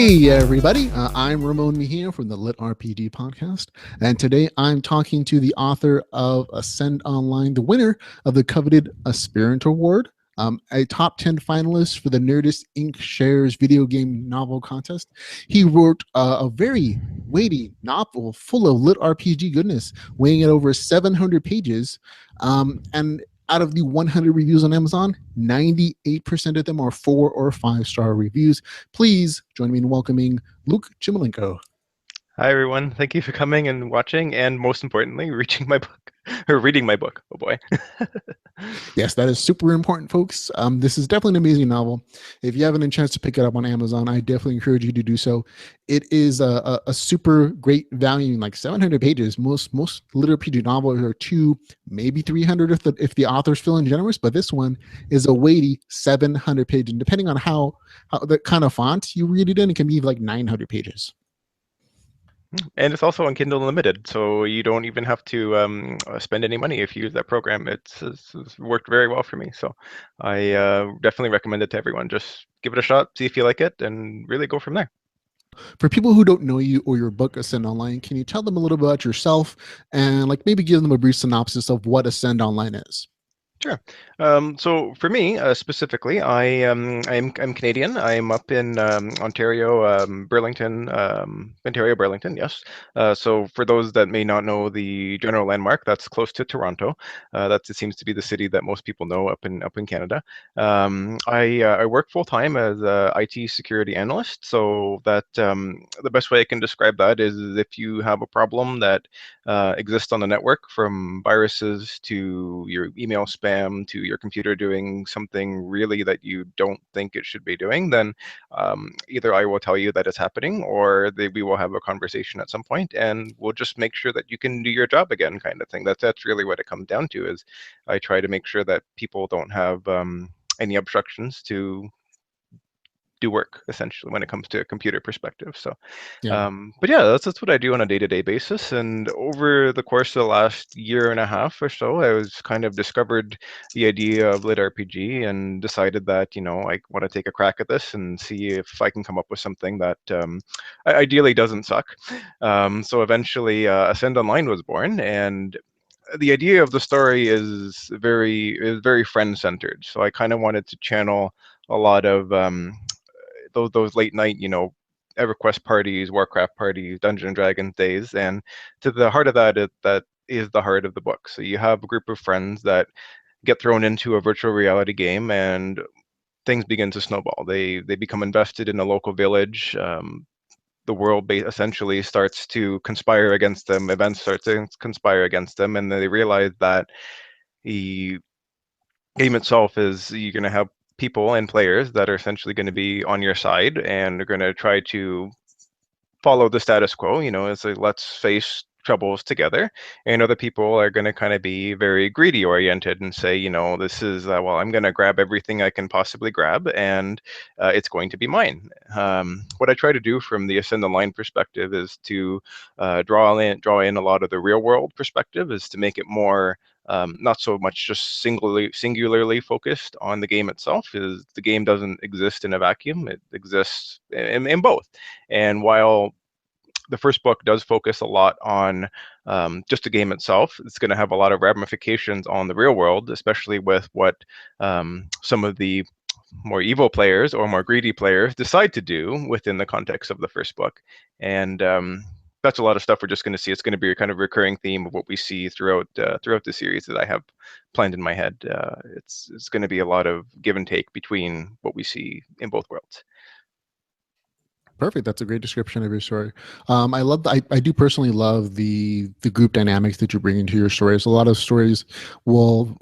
Hey everybody, I'm Ramon Mejia from the LitRPG Podcast, and today I'm talking to the author of Ascend Online, the winner of the coveted Aspirant Award, a top 10 finalist for the Nerdist Inc. Shares video game novel contest. He wrote a very weighty novel full of LitRPG goodness, weighing at over 700 pages, and out of the 100 reviews on Amazon, 98% of them are 4 or 5-star reviews. Please join me in welcoming Luke Chmilenko. Hi everyone, thank you for coming and watching, and most importantly, reading my book. Oh boy. Yes, that is super important, folks. This is definitely an amazing novel. If you haven't had a chance to pick it up on Amazon, I definitely encourage you to do so. It is a super great value, like 700 pages. Most LitRPG novels are 2, maybe 300 if the author's feeling generous, but this one is a weighty 700 pages. And depending on how the kind of font you read it in, it can be like 900 pages. And it's also on Kindle Unlimited, so you don't even have to spend any money if you use that program. It's worked very well for me, so I definitely recommend it to everyone. Just give it a shot, see if you like it, and really go from there. For people who don't know you or your book Ascend Online, can you tell them a little bit about yourself and like maybe give them a brief synopsis of what Ascend Online is? Sure. So for me specifically, I'm Canadian. I'm up in Ontario, Burlington, Ontario, Burlington. Yes. So for those that may not know the general landmark, that's close to Toronto. It seems to be the city that most people know up in Canada. I work full time as a IT security analyst. So that the best way I can describe that is if you have a problem that exists on the network, from viruses to your email spam to your computer doing something really that you don't think it should be doing, then either I will tell you that it's happening, or we will have a conversation at some point, and we'll just make sure that you can do your job again, kind of thing. That's really what it comes down to. Is I try to make sure that people don't have any obstructions to do work, essentially, when it comes to a computer perspective. So Yeah. but yeah, that's what I do on a day-to-day basis. And over the course of the last year and a half or so, I was kind of discovered the idea of LitRPG and decided that, I want to take a crack at this and see if I can come up with something that ideally doesn't suck. So eventually Ascend Online was born, and the idea of the story is very friend-centered. So I kind of wanted to channel a lot of those late night, EverQuest parties, Warcraft parties, Dungeons and Dragons days, and to the heart of that is the heart of the book. So you have a group of friends that get thrown into a virtual reality game, and things begin to snowball. They become invested in a local village. The world essentially starts to conspire against them. Events start to conspire against them, and they realize that the game itself is, you're going to have people and players that are essentially going to be on your side and are going to try to follow the status quo. It's like, let's face troubles together. And other people are going to kind of be very greedy oriented and say, this is well, I'm going to grab everything I can possibly grab, and it's going to be mine. What I try to do from the Ascend Online perspective is to draw in a lot of the real world perspective, is to make it more not so much just singularly focused on the game itself. Is the game doesn't exist in a vacuum. It exists in both. And while the first book does focus a lot on just the game itself, it's going to have a lot of ramifications on the real world, especially with what some of the more evil players or more greedy players decide to do within the context of the first book. And that's a lot of stuff we're just going to see. It's going to be a kind of recurring theme of what we see throughout the series that I have planned in my head. It's going to be a lot of give and take between what we see in both worlds. Perfect. That's a great description of your story. I do personally love the group dynamics that you bring into your stories. A lot of stories will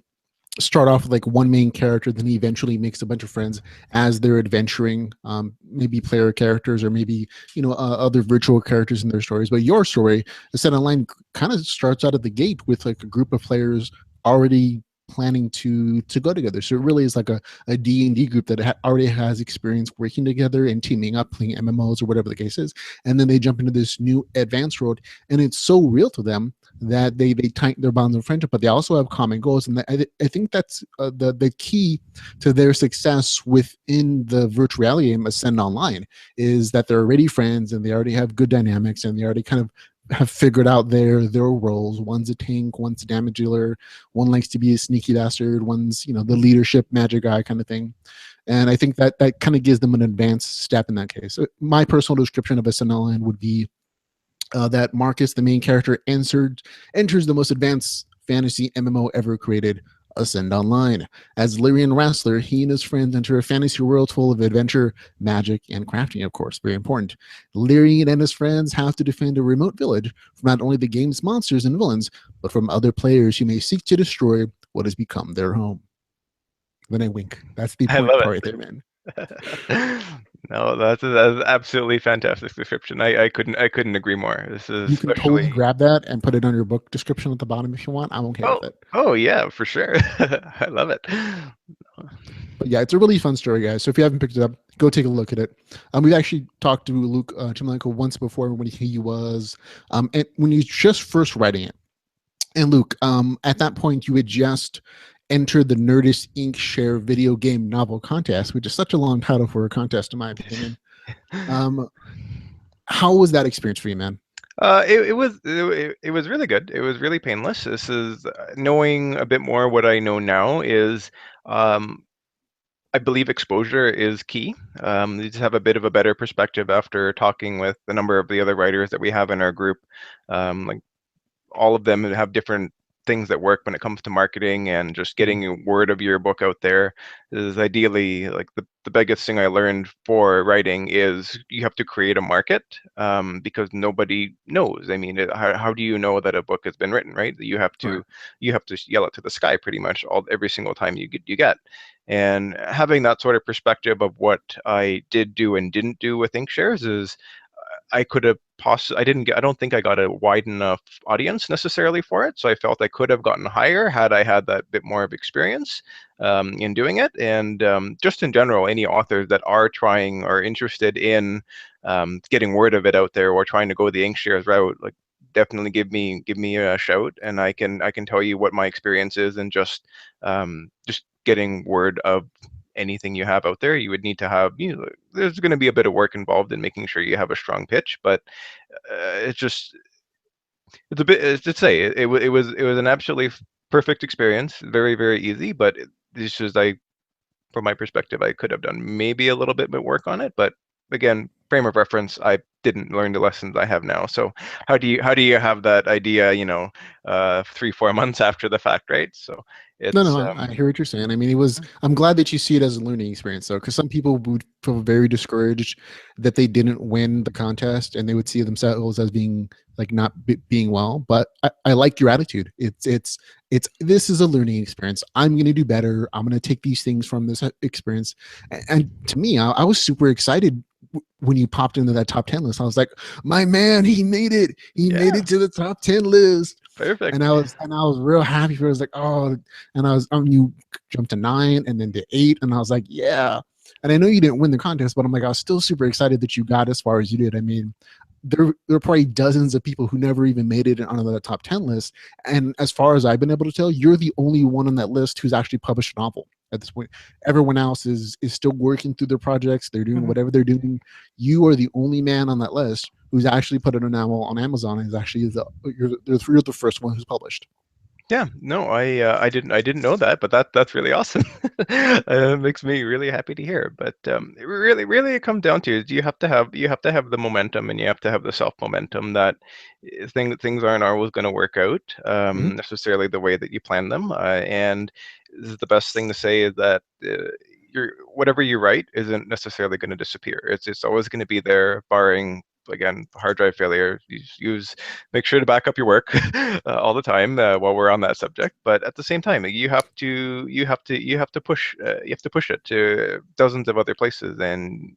start off with like one main character, then he eventually makes a bunch of friends as they're adventuring, maybe player characters or maybe other virtual characters in their stories. But your story, Ascend Online, kind of starts out at the gate with like a group of players already planning to go together. So it really is like a D&D group that already has experience working together and teaming up, playing MMOs or whatever the case is. And then they jump into this new advanced world, and it's so real to them that they tighten their bonds of friendship, but they also have common goals. And I think that's the key to their success within the virtual reality game Ascend Online, is that they're already friends and they already have good dynamics, and they already kind of have figured out their roles. One's a tank, one's a damage dealer, one likes to be a sneaky bastard, one's the leadership magic guy kind of thing. And I think that kind of gives them an advanced step in that case. My personal description of Ascend Online would be that Marcus, the main character, enters the most advanced fantasy MMO ever created, Ascend Online. As Lyrian Wrestler, he and his friends enter a fantasy world full of adventure, magic, and crafting, of course, very important. Lyrian and his friends have to defend a remote village from not only the game's monsters and villains, but from other players who may seek to destroy what has become their home. Then I wink. That's the I important love part right there, man. No, that's absolutely fantastic description. I couldn't agree more. This is You can totally especially. grab that and put it on your book description at the bottom if you want. I'm okay Oh, with it. oh yeah, for sure. I love it. But yeah, it's a really fun story, guys. So if you haven't picked it up, go take a look at it. We've actually talked to Luke Chmilenko once before when he was and when he was just first writing it. And Luke, at that point, you had just entered the Nerdist Inc. Share video game novel contest, which is such a long title for a contest, in my opinion. How was that experience for you, man? It was really good. It was really painless. This is knowing a bit more. What I know now is, I believe exposure is key. You just have a bit of a better perspective after talking with a number of the other writers that we have in our group. Like all of them have different things that work when it comes to marketing, and just getting word of your book out there is ideally like the biggest thing I learned for writing is you have to create a market, because nobody knows. I mean, how do you know that a book has been written, right? Right. You have to yell it to the sky pretty much every single time you get. And having that sort of perspective of what I did do and didn't do with Inkshares is I could have I don't think I got a wide enough audience necessarily for it. So I felt I could have gotten higher had I had that bit more of experience in doing it. And just in general, any authors that are trying or interested in getting word of it out there, or trying to go the Inkshares route, like definitely give me a shout, and I can tell you what my experience is. And just getting word of anything you have out there, you would need to have, there's going to be a bit of work involved in making sure you have a strong pitch, but it's just, it's a bit, to say, it was an absolutely perfect experience, very, very easy, but it's just, from my perspective, I could have done maybe a little bit more work on it, but again, frame of reference, I didn't learn the lessons I have now. So how do you have that idea, 3, 4 months after the fact, right? So No, it's no, I hear what you're saying. I mean, I'm glad that you see it as a learning experience, though, because some people would feel very discouraged that they didn't win the contest, and they would see themselves as being like not being well. But I like your attitude. This is a learning experience. I'm going to do better. I'm going to take these things from this experience. And to me, I was super excited when you popped into that top 10 list. I was like, my man, he made it. He made yeah, it to the top 10 list. perfect. And I was real happy for it. I was like, oh, and I was you jumped to 9 and then to 8, and I was like, yeah. And I know you didn't win the contest, but I'm like, I was still super excited that you got as far as you did. I mean, there are probably dozens of people who never even made it on the top 10 list. And as far as I've been able to tell, you're the only one on that list who's actually published a novel at this point. Everyone else is still working through their projects. They're doing Mhm. whatever they're doing. You are the only man on that list who's actually put it on novel on Amazon, and is actually you're the first one who's published. Yeah, no, I didn't know that, but that's really awesome. Makes me really happy to hear. But really, it comes down to is you have to have the momentum, and you have to have the self momentum that things aren't always going to work out Mhm. necessarily the way that you plan them. And this is the best thing to say is that whatever you write isn't necessarily going to disappear. It's always going to be there, barring again hard drive failure. Make sure to back up your work all the time while we're on that subject. But at the same time, you have to push it to dozens of other places, and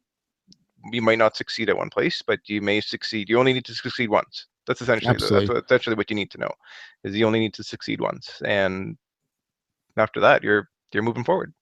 you might not succeed at one place, but you may succeed. You only need to succeed once. That's Absolutely. essentially what you need to know, is you only need to succeed once. And after that, you're moving forward.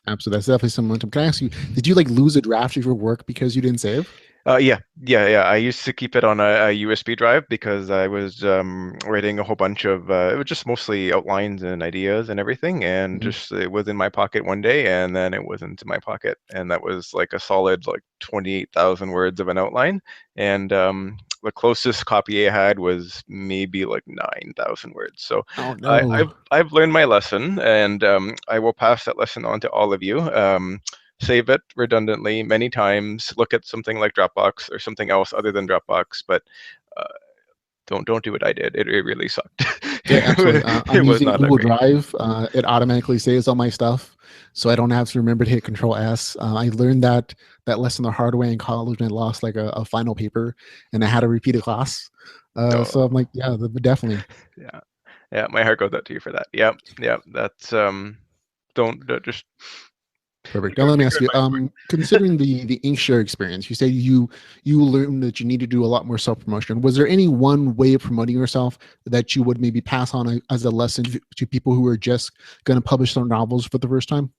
Absolutely, that's definitely some momentum. Can I ask you, did you like lose a draft of your work because you didn't save? Yeah. I used to keep it on a USB drive because I was writing a whole bunch of it was just mostly outlines and ideas and everything, and Mhm. just it was in my pocket one day, and then it wasn't in my pocket, and that was like a solid like 28,000 words of an outline, and the closest copy I had was maybe like 9,000 words. So Oh I, no. I've learned my lesson, and I will pass that lesson on to all of you. Save it redundantly many times. Look at something like Dropbox or something else other than Dropbox, but uh, don't do what I did. It really sucked. Yeah, absolutely. I'm It was using not that Google great. Drive. It automatically saves all my stuff, so I don't have to remember to hit Control S. I learned that lesson the hard way in college when I lost like a final paper, and I had to repeat a class. So No, I'm like, yeah, definitely. yeah, yeah. My heart goes out to you for that. Yeah, yeah. That's don't just Perfect. Now you're, let me ask you're in you. my Considering the Inkshare experience, you say you learned that you need to do a lot more self promotion. Was there any one way of promoting yourself that you would maybe pass on as a lesson to people who are just going to publish their novels for the first time?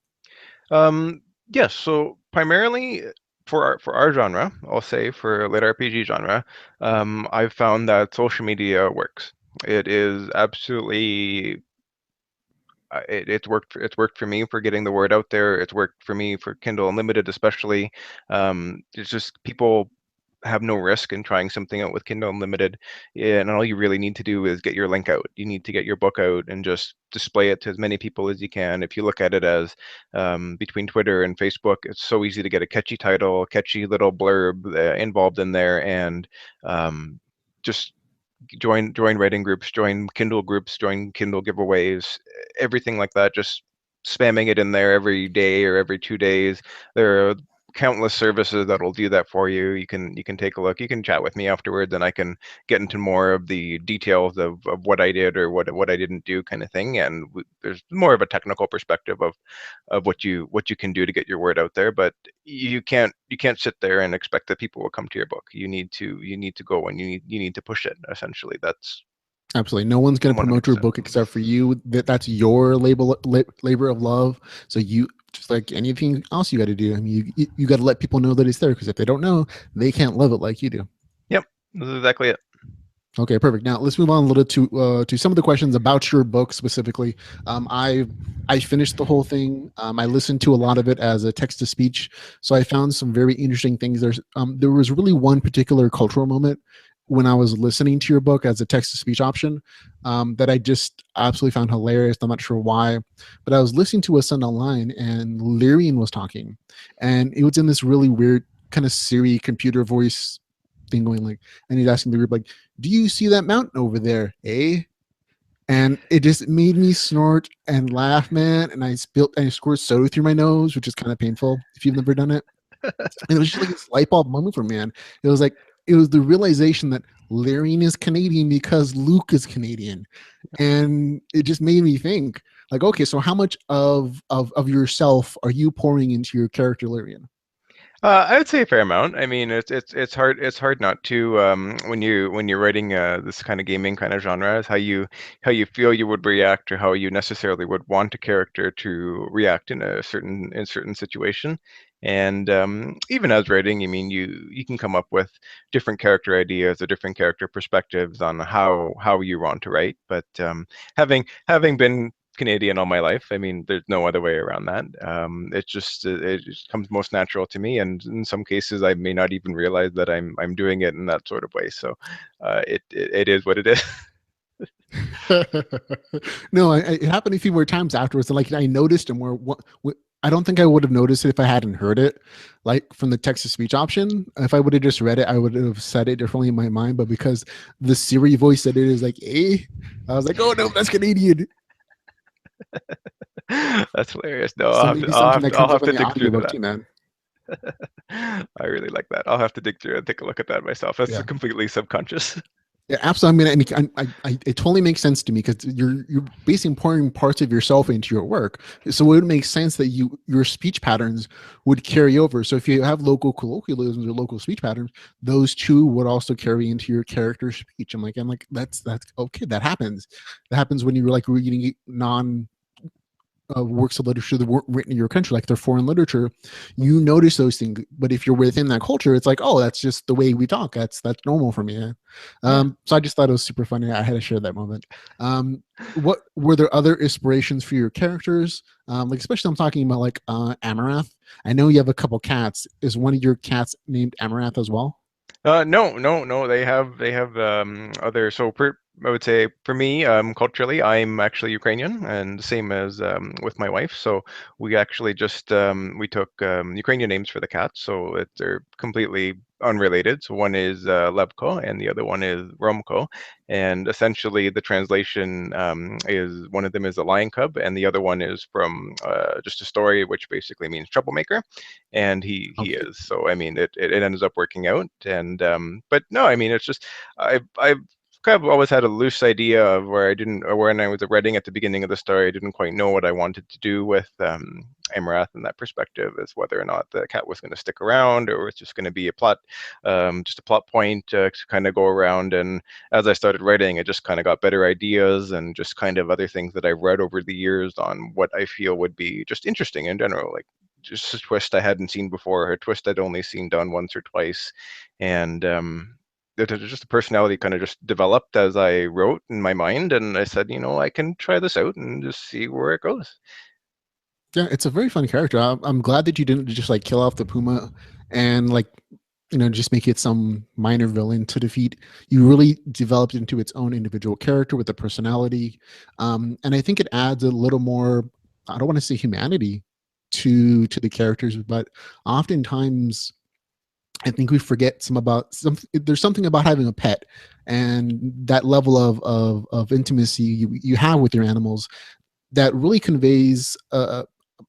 Yes, so primarily for our genre, I'll say for lit RPG genre, I've found that social media works. It is absolutely it's worked for me for getting the word out there. It's worked for me for Kindle Unlimited, especially. It's just people have no risk in trying something out with Kindle Unlimited. Yeah, and all you really need to do is get your link out. You need to get your book out and just display it to as many people as you can. If you look at it as between Twitter and Facebook, it's so easy to get a catchy title, catchy little blurb involved in there, and just join writing groups, join Kindle groups, join Kindle giveaways, everything like that. Just spamming it in there every day or every 2 days. There are countless services that'll do that for you. You can take a look. You can chat with me afterwards, and I can get into more of the details of what I did or what I didn't do, kind of thing. And there's more of a technical perspective of what you can do to get your word out there. But you can't sit there and expect that people will come to your book. You need to go, and you need to push it. Essentially, that's Absolutely. No one's going to promote your 100%. book except for you. That's your labor of love. So you, just like anything else you got to do. I mean, you got to let people know that it's there, because if they don't know, they can't love it like you do. Yep, this is exactly it. Okay, perfect. Now let's move on a little to some of the questions about your book specifically. I finished the whole thing. I listened to a lot of it as a text to speech, so I found some very interesting things. There was really one particular cultural moment when I was listening to your book as a text to speech option that I just absolutely found hilarious. I'm not sure why, but I was listening to a son online and Lyrian was talking, and it was in this really weird kind of Siri computer voice thing going like, and he's asking the group like, do you see that mountain over there, eh? And it just made me snort and laugh, man. And I squirted soda through my nose, which is kind of painful if you've never done it. And it was just like this light bulb moment for me, man. It was like, it was the realization that Larian is Canadian because Luke is Canadian. And it just made me think, like, okay, so how much of yourself are you pouring into your character Larian? I would say a fair amount. I mean, it's hard not to when you're writing this kind of gaming kind of genre, is how you feel you would react, or how you necessarily would want a character to react in a certain situation. And even as writing, I mean, you can come up with different character ideas or different character perspectives on how you want to write. But having been Canadian all my life. I mean, there's no other way around that. It just comes most natural to me, and in some cases, I may not even realize that I'm doing it in that sort of way. So, it is what it is. No, it happened a few more times afterwards. And like I noticed, and I don't think I would have noticed it if I hadn't heard it, like from the text to speech option. If I would have just read it, I would have said it differently in my mind. But because the Siri voice said it is like, eh, I was like, oh no, that's Canadian. That's hilarious. No, So maybe I'll something have that to, I'll comes up have in to the dig through audiobook that. too, man. I really like that. I'll have to dig through and take a look at that myself. That's Yeah. completely subconscious. Yeah, absolutely. I mean, it totally makes sense to me because you're basically pouring parts of yourself into your work. So it would make sense that your speech patterns would carry over. So if you have local colloquialisms or local speech patterns, those two would also carry into your character speech. I'm like, that's okay. That happens. That happens when you're like reading non works of literature that weren't written in your country, like they're foreign literature, you notice those things. But if you're within that culture, it's like, oh, that's just the way we talk. That's normal for me. Yeah. So I just thought it was super funny. I had to share that moment. What were there other inspirations for your characters? Like especially I'm talking about like Amarath. I know you have a couple cats. Is one of your cats named Amarath as well? No, no, no. They have other. So I would say for me, culturally, I'm actually Ukrainian, and the same as with my wife. So we actually just we took Ukrainian names for the cats, so they're completely unrelated. So one is Levko, and the other one is Romko, and essentially the translation is one of them is a lion cub, and the other one is from just a story which basically means troublemaker, and he Okay. is. So I mean, it ends up working out, and but no, I mean, it's just I've kind of always had a loose idea of where I didn't, or when I was writing at the beginning of the story, I didn't quite know what I wanted to do with Amarath in that perspective, as whether or not the cat was going to stick around or it's just going to be a plot, just a plot point to kind of go around. And as I started writing, I just kind of got better ideas and just kind of other things that I've read over the years on what I feel would be just interesting in general, like just a twist I hadn't seen before, a twist I'd only seen done once or twice, and just the personality kind of just developed as I wrote in my mind, and I said, I can try this out and just see where it goes. Yeah, it's a very fun character. I'm glad that you didn't just like kill off the puma and like just make it some minor villain to defeat. You really developed into its own individual character with a personality, and I think it adds a little more. I don't want to say humanity to the characters, but oftentimes I think we forget some about some. There's something about having a pet and that level of intimacy you have with your animals that really conveys a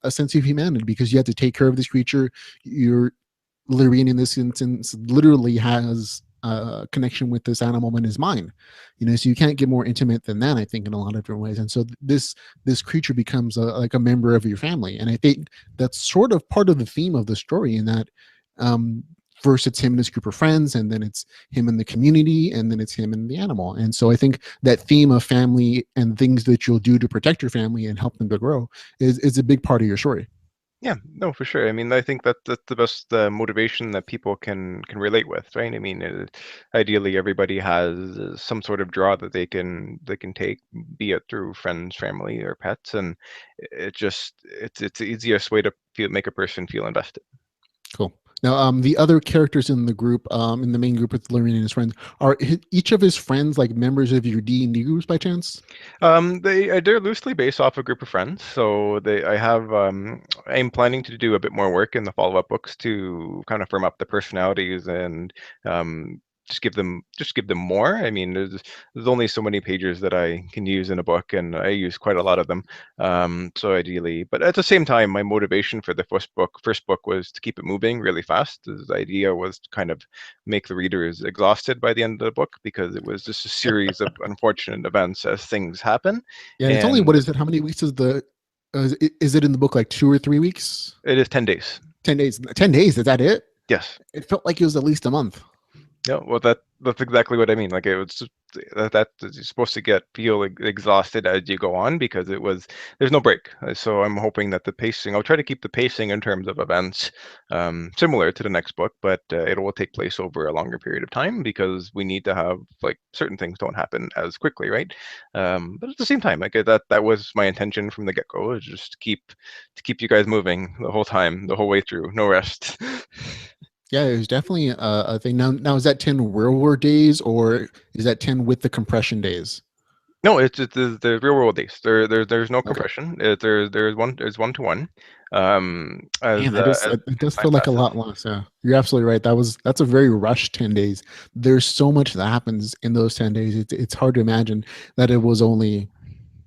sense of humanity because you have to take care of this creature. You're Lyrian in this instance literally has a connection with this animal in his mind, so you can't get more intimate than that, I think, in a lot of different ways. And so this creature becomes like a member of your family, and I think that's sort of part of the theme of the story in that um first it's him and his group of friends, and then it's him and the community, and then it's him and the animal. And so I think that theme of family and things that you'll do to protect your family and help them to grow is a big part of your story. Yeah, no, for sure. I mean, I think that that's the best motivation that people can relate with, right? I mean, ideally, everybody has some sort of draw that they can take, be it through friends, family, or pets, and it's the easiest way to make a person feel invested. Cool. Now, the other characters in the group, in the main group with Lorraine and his friends, are each of his friends like members of your D&D groups by chance? They're loosely based off a group of friends. So I'm planning to do a bit more work in the follow-up books to kind of firm up the personalities and um, just give them more. I mean, there's only so many pages that I can use in a book, and I use quite a lot of them. So ideally, but at the same time, my motivation for the first book was to keep it moving really fast. The idea was to kind of make the readers exhausted by the end of the book because it was just a series of unfortunate events as things happen. Yeah, and it's only, what And is it? How many weeks is the? Is it in the book like 2 or 3 weeks? it is 10 days. 10 days. 10 days. Is that it? Yes. It felt like it was at least a month. Yeah, well, that's exactly what I mean. Like it was that you're supposed to feel exhausted as you go on because there's no break. So I'm hoping that the pacing. I'll try to keep the pacing in terms of events similar to the next book, but it will take place over a longer period of time because we need to have like certain things don't happen as quickly, right? But at the same time, like that was my intention from the get go, is just to keep you guys moving the whole time, the whole way through, no rest. Yeah, it was definitely a thing. Now, is that 10 real world days or is that 10 with the compression days? No, it's the real world days. There's no Okay. compression. There's one to one. Man, that is As it does time feel like a passes. lot less. Yeah, you're absolutely right. That's a very rushed 10 days. There's so much that happens in those 10 days. It's hard to imagine that it was only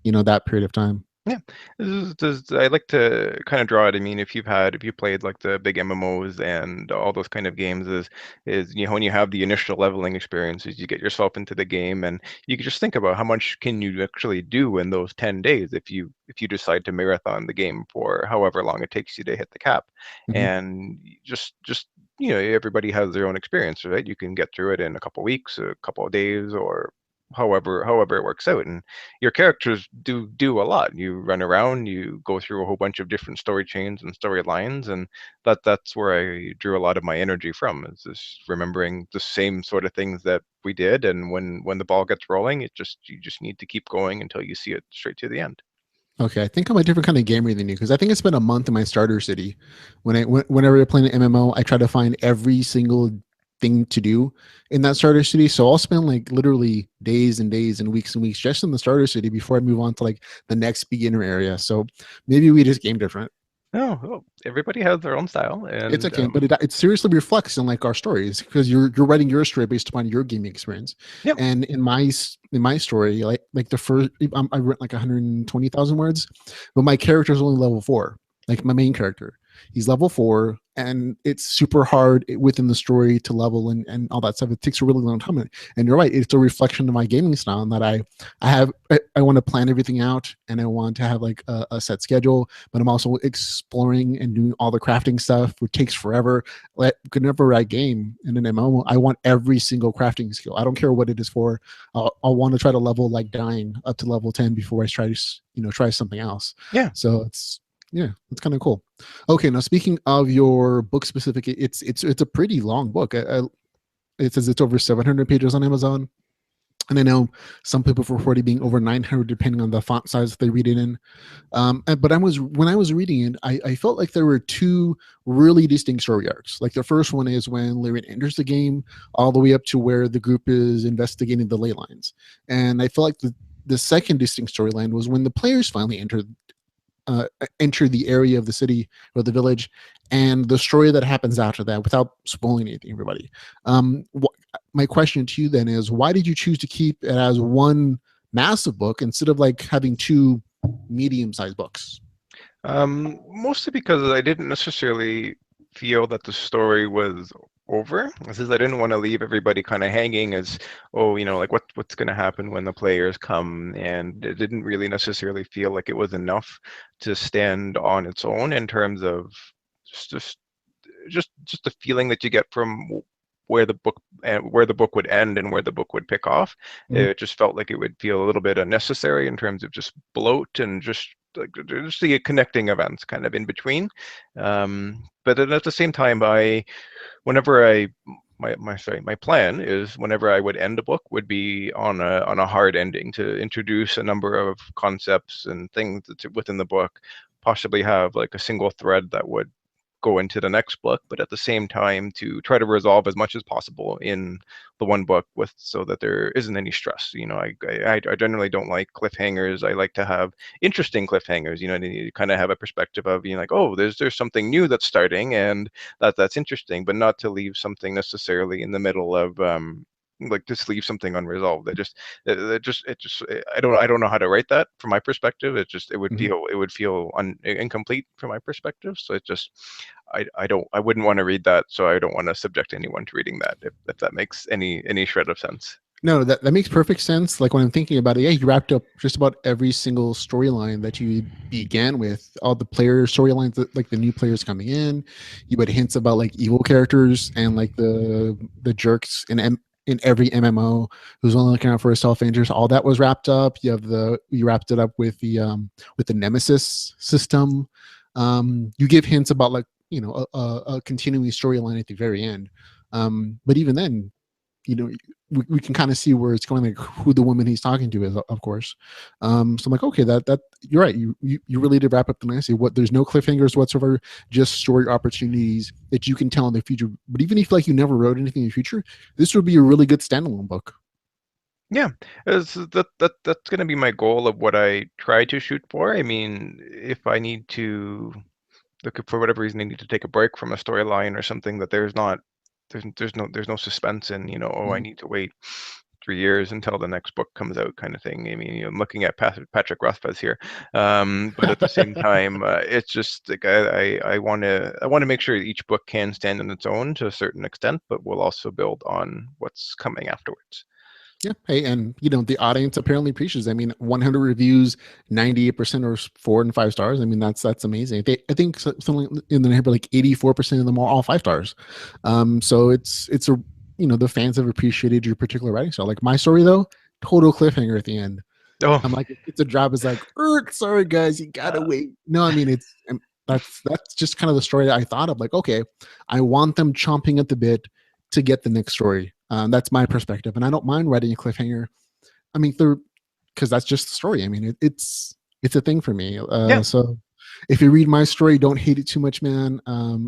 that period of time. Yeah, I like to kind of draw it. I mean, if you played like the big MMOs and all those kind of games, is when you have the initial leveling experiences, you get yourself into the game, and you can just think about how much can you actually do in those 10 days if you decide to marathon the game for however long it takes you to hit the cap, Mhm. and just everybody has their own experience, right? You can get through it in a couple weeks, a couple of days, or however it works out. And your characters do a lot. You run around, you go through a whole bunch of different story chains and storylines, and that's where I drew a lot of my energy from, is just remembering the same sort of things that we did. And when the ball gets rolling, you just need to keep going until you see it straight to the end. Okay, I think I'm a different kind of gamer than you because I think I spent a month in my starter city. Whenever you're playing an MMO, I try to find every single thing to do in that starter city. So I'll spend like literally days and days and weeks just in the starter city before I move on to like the next beginner area. So maybe we just game different. No, well, everybody has their own style, It's and okay, but it seriously reflects in like our stories because you're writing your story based upon your gaming experience. yep. And in my story, like the first, I wrote like 120,000 words, but my character is only level 4. Like my main character, he's level 4, and it's super hard within the story to level and all that stuff. It takes a really long time. And you're right, it's a reflection of my gaming style, and that I want to plan everything out, and I want to have like a set schedule, but I'm also exploring and doing all the crafting stuff, which takes forever. Like whenever I game in an MMO, I want every single crafting skill. I don't care what it is for. I'll want to try to level like dying up to level 10 before I try to try something else. Yeah. So it's kind of cool. Okay, now speaking of your book specific, it's a pretty long book. It says it's over 700 pages on Amazon. And I know some people report it being over 900, depending on the font size that they read it in. But when I was reading it, I felt like there were two really distinct story arcs. Like the first one is when Lyrian enters the game, all the way up to where the group is investigating the ley lines. And I felt like the second distinct storyline was when the players finally enter the area of the city or the village, and the story that happens after that, without spoiling anything, everybody. My question to you then is, why did you choose to keep it as one massive book instead of like having two medium-sized books? Mostly because I didn't necessarily feel that the story was over. This is, I didn't want to leave everybody kind of hanging as, oh, like what's going to happen when the players come, and it didn't really necessarily feel like it was enough to stand on its own in terms of just just just the feeling that you get from where the book would end and where the book would pick off. Mhm. It just felt like it would feel a little bit unnecessary in terms of just bloat and just like just the connecting events kind of in between. But then at the same time, whenever I my plan is whenever I would end a book would be on a hard ending, to introduce a number of concepts and things within the book, possibly have like a single thread that would go into the next book, but at the same time to try to resolve as much as possible in the one book, with so that there isn't any stress. I generally don't like cliffhangers. I like to have interesting cliffhangers. You kind of have a perspective of like, oh, there's something new that's starting, and that's interesting, but not to leave something necessarily in the middle of like just leave something unresolved. I don't know how to write that from my perspective. Mhm. It would feel incomplete from my perspective. So I wouldn't want to read that. So I don't want to subject anyone to reading that, if that makes any shred of sense. No, that makes perfect sense. Like when I'm thinking about it, yeah, you wrapped up just about every single storyline that you began with. All the player storylines, like the new players coming in. You had hints about like evil characters and like the jerks in every MMO who's only looking out for his self interest. All that was wrapped up. You wrapped it up with the Nemesis system. You give hints about like a continuing storyline at the very end. But even then, you know we can kind of see where it's going, like who the woman he's talking to is, of course. So I'm like, okay, that you're right, you really did wrap up the nicely. There's no cliffhangers whatsoever, just story opportunities that you can tell in the future. But even if like you never wrote anything in the future, this would be a really good standalone book. Yeah, that's going to be my goal of what I try to shoot for. I mean, if I need to look, for whatever reason, I need to take a break from a storyline or something that there's no suspense in, oh, I Mhm. need to wait 3 years until the next book comes out, kind of thing. I mean, I'm looking at Patrick Rothfuss here, but at the same time, it's just like I want to make sure each book can stand on its own to a certain extent, but will also build on what's coming afterwards. Yeah. Hey, and the audience apparently appreciates. I mean, 100 reviews, 98% are 4 and 5 stars. I mean, that's amazing. I think something in the neighborhood, like 84% of them are all 5 stars. So it's a the fans have appreciated your particular writing style. Like my story though, total cliffhanger at the end. Oh, I'm like, it's a drop. It's like, sorry guys, you gotta uh, wait. No, I mean that's just kind of the story that I thought of. Like, okay, I want them chomping at the bit to get the next story. That's my perspective, and I don't mind writing a cliffhanger. I mean, because that's just the story. I mean, it's a thing for me. yeah. So if you read my story, don't hate it too much, man.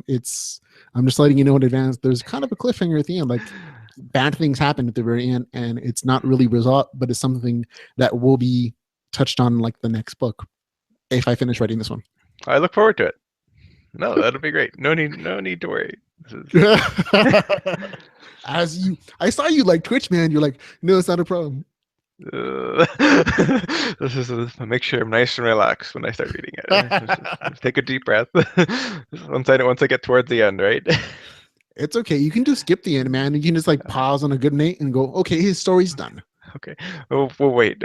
It's I'm just letting you know in advance. There's kind of a cliffhanger at the end, like bad things happen at the very end, and it's not really resolved, but it's something that will be touched on like the next book if I finish writing this one. I look forward to it. No, that'll be great. No need to worry. This I saw you like Twitch, man. You're like, no, it's not a problem. uh, this is make sure I'm nice and relaxed when I start reading it. Just take a deep breath. Once I get towards the end, right? It's okay. You can just skip the end, man. You can just like pause on a good night and go, okay, his story's done. Okay, we'll wait.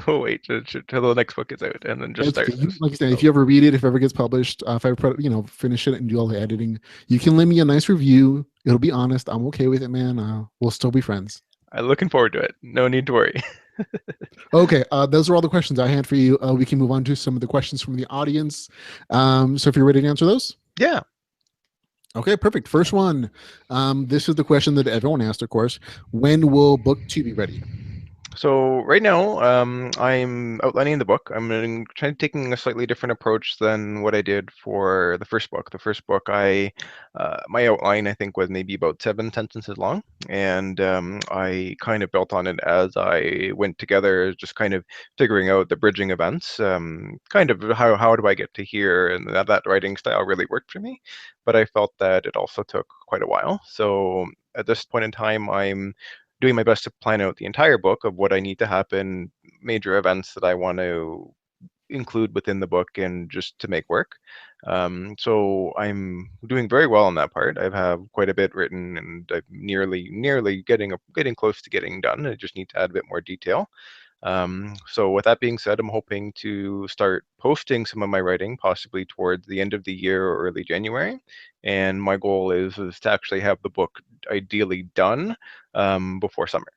We'll wait till the next book is out, and then just It's start okay. this. Like I said, So if you ever read it, if it ever gets published, if I ever, finish it and do all the editing, you can leave me a nice review. It'll be honest. I'm okay with it, man. We'll still be friends. I'm looking forward to it. No need to worry. Okay, those are all the questions I had for you. We can move on to some of the questions from the audience. So if you're ready to answer those. Yeah. Okay, perfect. First one. This is the question that everyone asked, of course. When will book two be ready? So right now, I'm outlining the book. I'm trying taking a slightly different approach than what I did for the first book. The first book, my outline I think was maybe about 7 sentences long, and I kind of built on it as I went together, just kind of figuring out the bridging events, kind of how do I get to here, and that writing style really worked for me. But I felt that it also took quite a while. So at this point in time, I'm doing my best to plan out the entire book of what I need to happen, major events that I want to include within the book, and just to make work. So I'm doing very well on that part. I have quite a bit written, and I'm nearly getting close to getting done. I just need to add a bit more detail. So with that being said, I'm hoping to start posting some of my writing possibly towards the end of the year or early January. And my goal is to actually have the book ideally done before summer.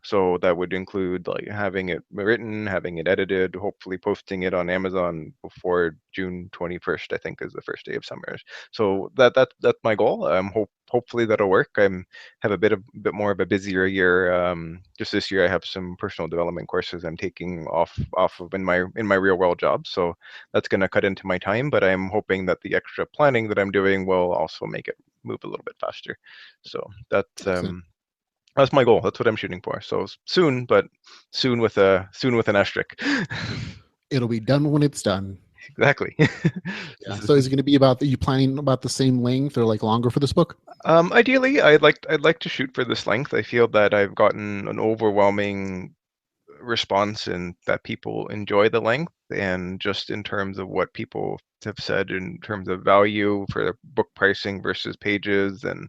So that would include like having it written, having it edited, hopefully posting it on Amazon before June 21st, I think is the first day of summer. So that's my goal. Hopefully that'll work. I'm have a bit more of a busier year. Just this year I have some personal development courses I'm taking off of in my real world job. So that's going to cut into my time, but I'm hoping that the extra planning that I'm doing will also make it move a little bit faster. So Excellent. that's my goal. That's what I'm shooting for. So soon, but soon with an asterisk. It'll be done when it's done. Exactly. Yeah. So is it going to be about you planning about the same length or like longer for this book? Ideally, I'd like to shoot for this length. I feel that I've gotten an overwhelming response and that people enjoy the length, and just in terms of what people have said in terms of value for the book pricing versus pages, and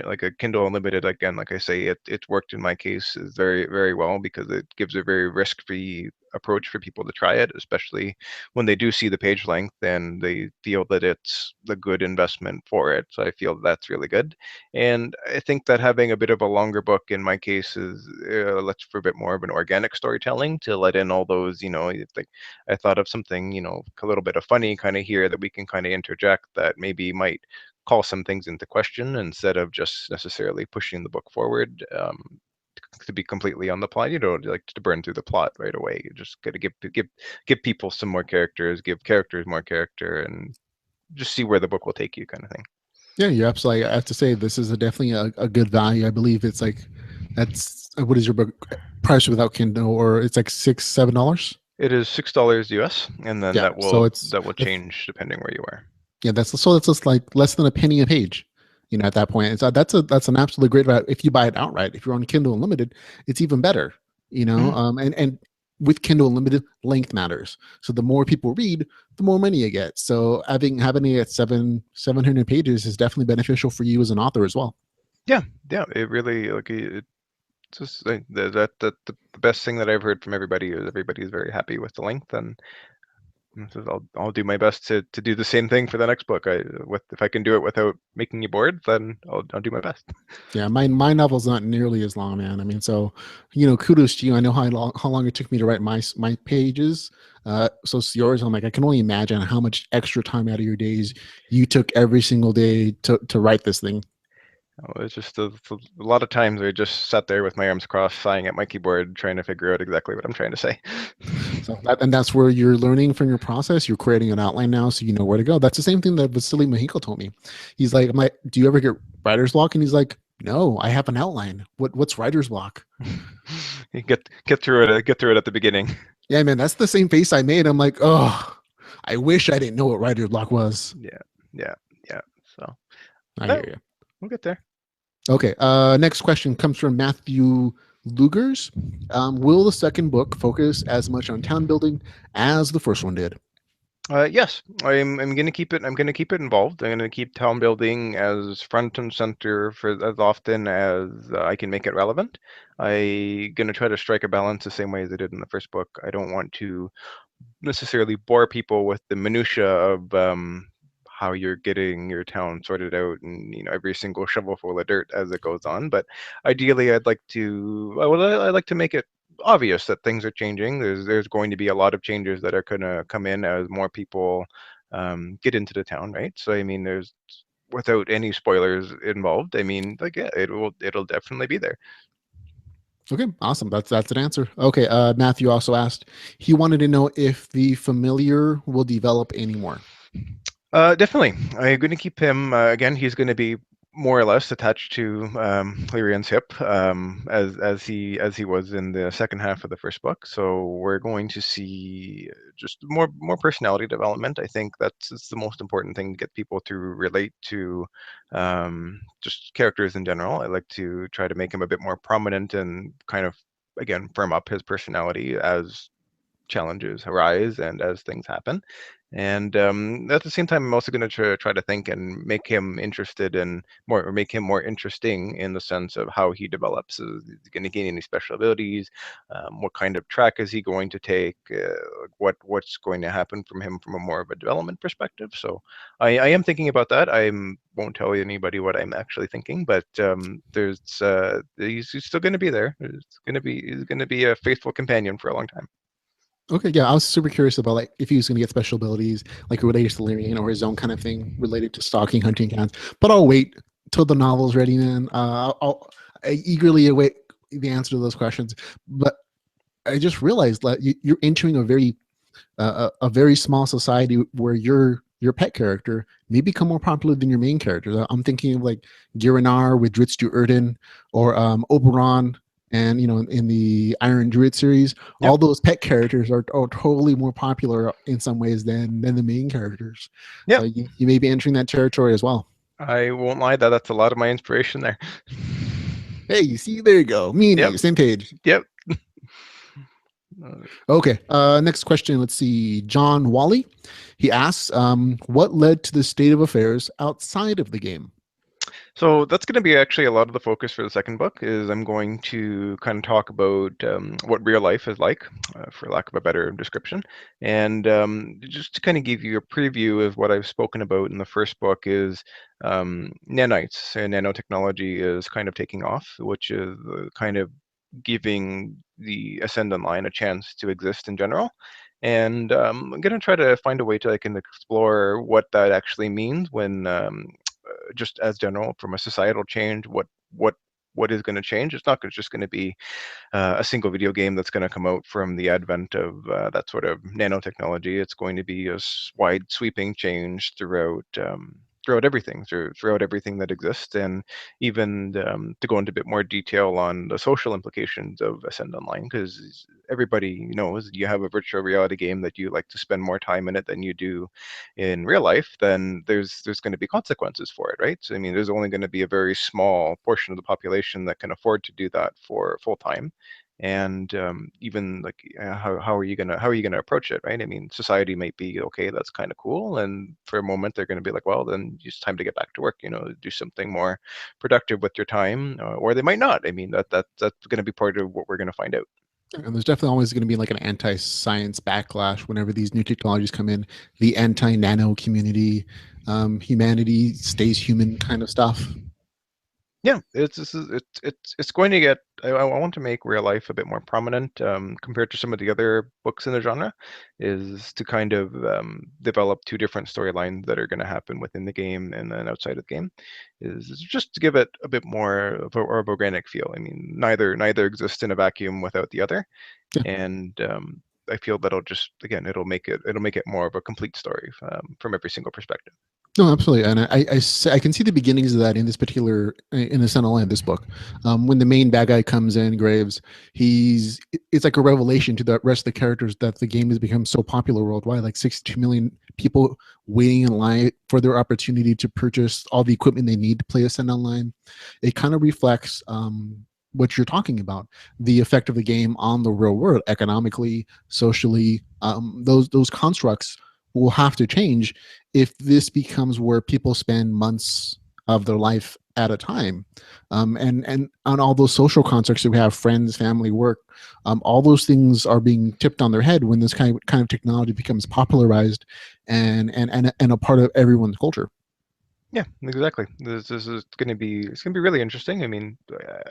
like a Kindle Unlimited, again, like I say, it's worked in my case is very, very well, because it gives a very risk-free approach for people to try it, especially when they do see the page length and they feel that it's the good investment for it. So I feel that's really good. And I think that having a bit of a longer book in my case is lets for a bit more of an organic storytelling, to let in all those, like I thought of something, a little bit of funny kind of here that we can kind of interject that maybe might call some things into question, instead of just necessarily pushing the book forward. To be completely on the plot, you don't like to burn through the plot right away. You just got to give people some more characters, give characters more character, and just see where the book will take you, kind of thing. Yeah, you're absolutely. I have to say, this is definitely a good value. I believe it's like that's what is your book price without Kindle, or it's like $6, $7. It is $6 US, and then Yeah, that so will it's that will change depending where you are. yeah, that's just like less than a penny a page. At that point, it's that's an absolutely great value if you buy it outright. If you're on Kindle Unlimited, it's even better. Mhm. And with Kindle Unlimited, length matters. So the more people read, the more money you get. So having it at 700 pages is definitely beneficial for you as an author as well. Yeah, yeah. It really like it's just the best thing that I've heard from everybody is everybody is very happy with the length, and Says I'll do my best to do the same thing for the next book. If I can do it without making you bored, then I'll do my best. Yeah, my novel's not nearly as long, man. I mean, so kudos to you. I know how long it took me to write my pages. So it's yours. I'm like, I can only imagine how much extra time out of your days you took every single day to write this thing. It's just a lot of times I just sat there with my arms crossed, sighing at my keyboard, trying to figure out exactly what I'm trying to say. That's where you're learning from your process. You're creating an outline now, so you know where to go. That's the same thing that Vasily Mehiko told me. I'm like, do you ever get writer's block? And he's like, no, I have an outline. What's writer's block? You get through it. Get through it at the beginning. Yeah, man, that's the same face I made. I'm like, oh, I wish I didn't know what writer's block was. Yeah. So I no, hear you. we'll get there. Okay. Next question comes from Matthew Lugers. Will the second book focus as much on town building as the first one did? Yes, I'm gonna keep it. I'm gonna keep it involved. I'm gonna keep town building as front and center for as often as I can make it relevant. I'm gonna try to strike a balance the same way as I did in the first book. I don't want to necessarily bore people with the minutia of how you're getting your town sorted out and every single shovelful of dirt as it goes on. But ideally, I'd like to make it obvious that things are changing. There's going to be a lot of changes that are going to come in as more people get into the town, right? So I mean, there's without any spoilers involved. I mean, like yeah, it'll definitely be there. Okay, awesome. That's an answer. Okay, Matthew also asked, he wanted to know if the familiar will develop anymore. Definitely. I'm going to keep him. Again, he's going to be more or less attached to Lyrian's hip, as he was in the second half of the first book. So we're going to see just more personality development. I think it's the most important thing to get people to relate to just characters in general. I like to try to make him a bit more prominent and kind of again firm up his personality as challenges arise and as things happen. And at the same time, I'm also going to try to think and make him interested in more, or make him more interesting in the sense of how he develops. Is he going to gain any special abilities? What kind of track is he going to take? What's going to happen from him from a more of a development perspective? So I am thinking about that. I won't tell anybody what I'm actually thinking, but he's still going to be there. He's going to be a faithful companion for a long time. Okay, yeah, I was super curious about like if he was going to get special abilities like related to Lyrian or his own kind of thing related to stalking, hunting cats. But I'll wait till the novel's ready, man. I eagerly await the answer to those questions. But I just realized that you're entering a very small society where your pet character may become more popular than your main character. I'm thinking of like Girinar with Dritz Erden or Oberon and in the Iron Druid series, Yep. all those pet characters are totally more popular in some ways than the main characters. Yep. So you may be entering that territory as well. I won't lie, that's a lot of my inspiration there. Hey, you see, there you go. Me and Yep. you, same page. Yep. Okay. Next question. Let's see. John Wally. He asks, what led to the state of affairs outside of the game? So that's going to be actually a lot of the focus for the second book. Is I'm going to kind of talk about what real life is like, for lack of a better description, and just to kind of give you a preview of what I've spoken about in the first book is nanites and nanotechnology is kind of taking off, which is kind of giving the Ascendant line a chance to exist in general. And I'm going to try to find a way to I can explore what that actually means when just as general from a societal change, what is going to change. It's not just going to be a single video game that's going to come out from the advent of that sort of nanotechnology. It's going to be a wide sweeping change throughout everything, throughout everything that exists, and even to go into a bit more detail on the social implications of Ascend Online, because everybody knows you have a virtual reality game that you like to spend more time in it than you do in real life, then there's going to be consequences for it, right? So I mean, there's only going to be a very small portion of the population that can afford to do that for full time, and even like how are you gonna approach it, right? I mean, society might be okay, that's kind of cool, and for a moment they're going to be like, well, then it's time to get back to work, do something more productive with your time, or they might not. I mean, that's going to be part of what we're going to find out. And there's definitely always going to be like an anti-science backlash whenever these new technologies come in. The anti-nano community, humanity stays human kind of stuff. Yeah, it's going to get. I want to make real life a bit more prominent compared to some of the other books in the genre. Is to kind of develop two different storylines that are going to happen within the game and then outside of the game. Is just to give it a bit more of organic feel. I mean, neither exists in a vacuum without the other, Yeah. and I feel that'll just again it'll make it more of a complete story from every single perspective. No, absolutely, and I can see the beginnings of that in this particular in the Sun Land, this book. When the main bad guy comes in, Graves, it's like a revelation to the rest of the characters that the game has become so popular worldwide. Like 62 million people waiting in line for their opportunity to purchase all the equipment they need to play Ascend Online. It kind of reflects what you're talking about, the effect of the game on the real world, economically, socially. Those constructs will have to change if this becomes where people spend months of their life at a time, and on all those social contexts that we have, friends, family, work, all those things are being tipped on their head when this kind of technology becomes popularized and a part of everyone's culture. Yeah, exactly. This is going to be it's going to be really interesting. I mean,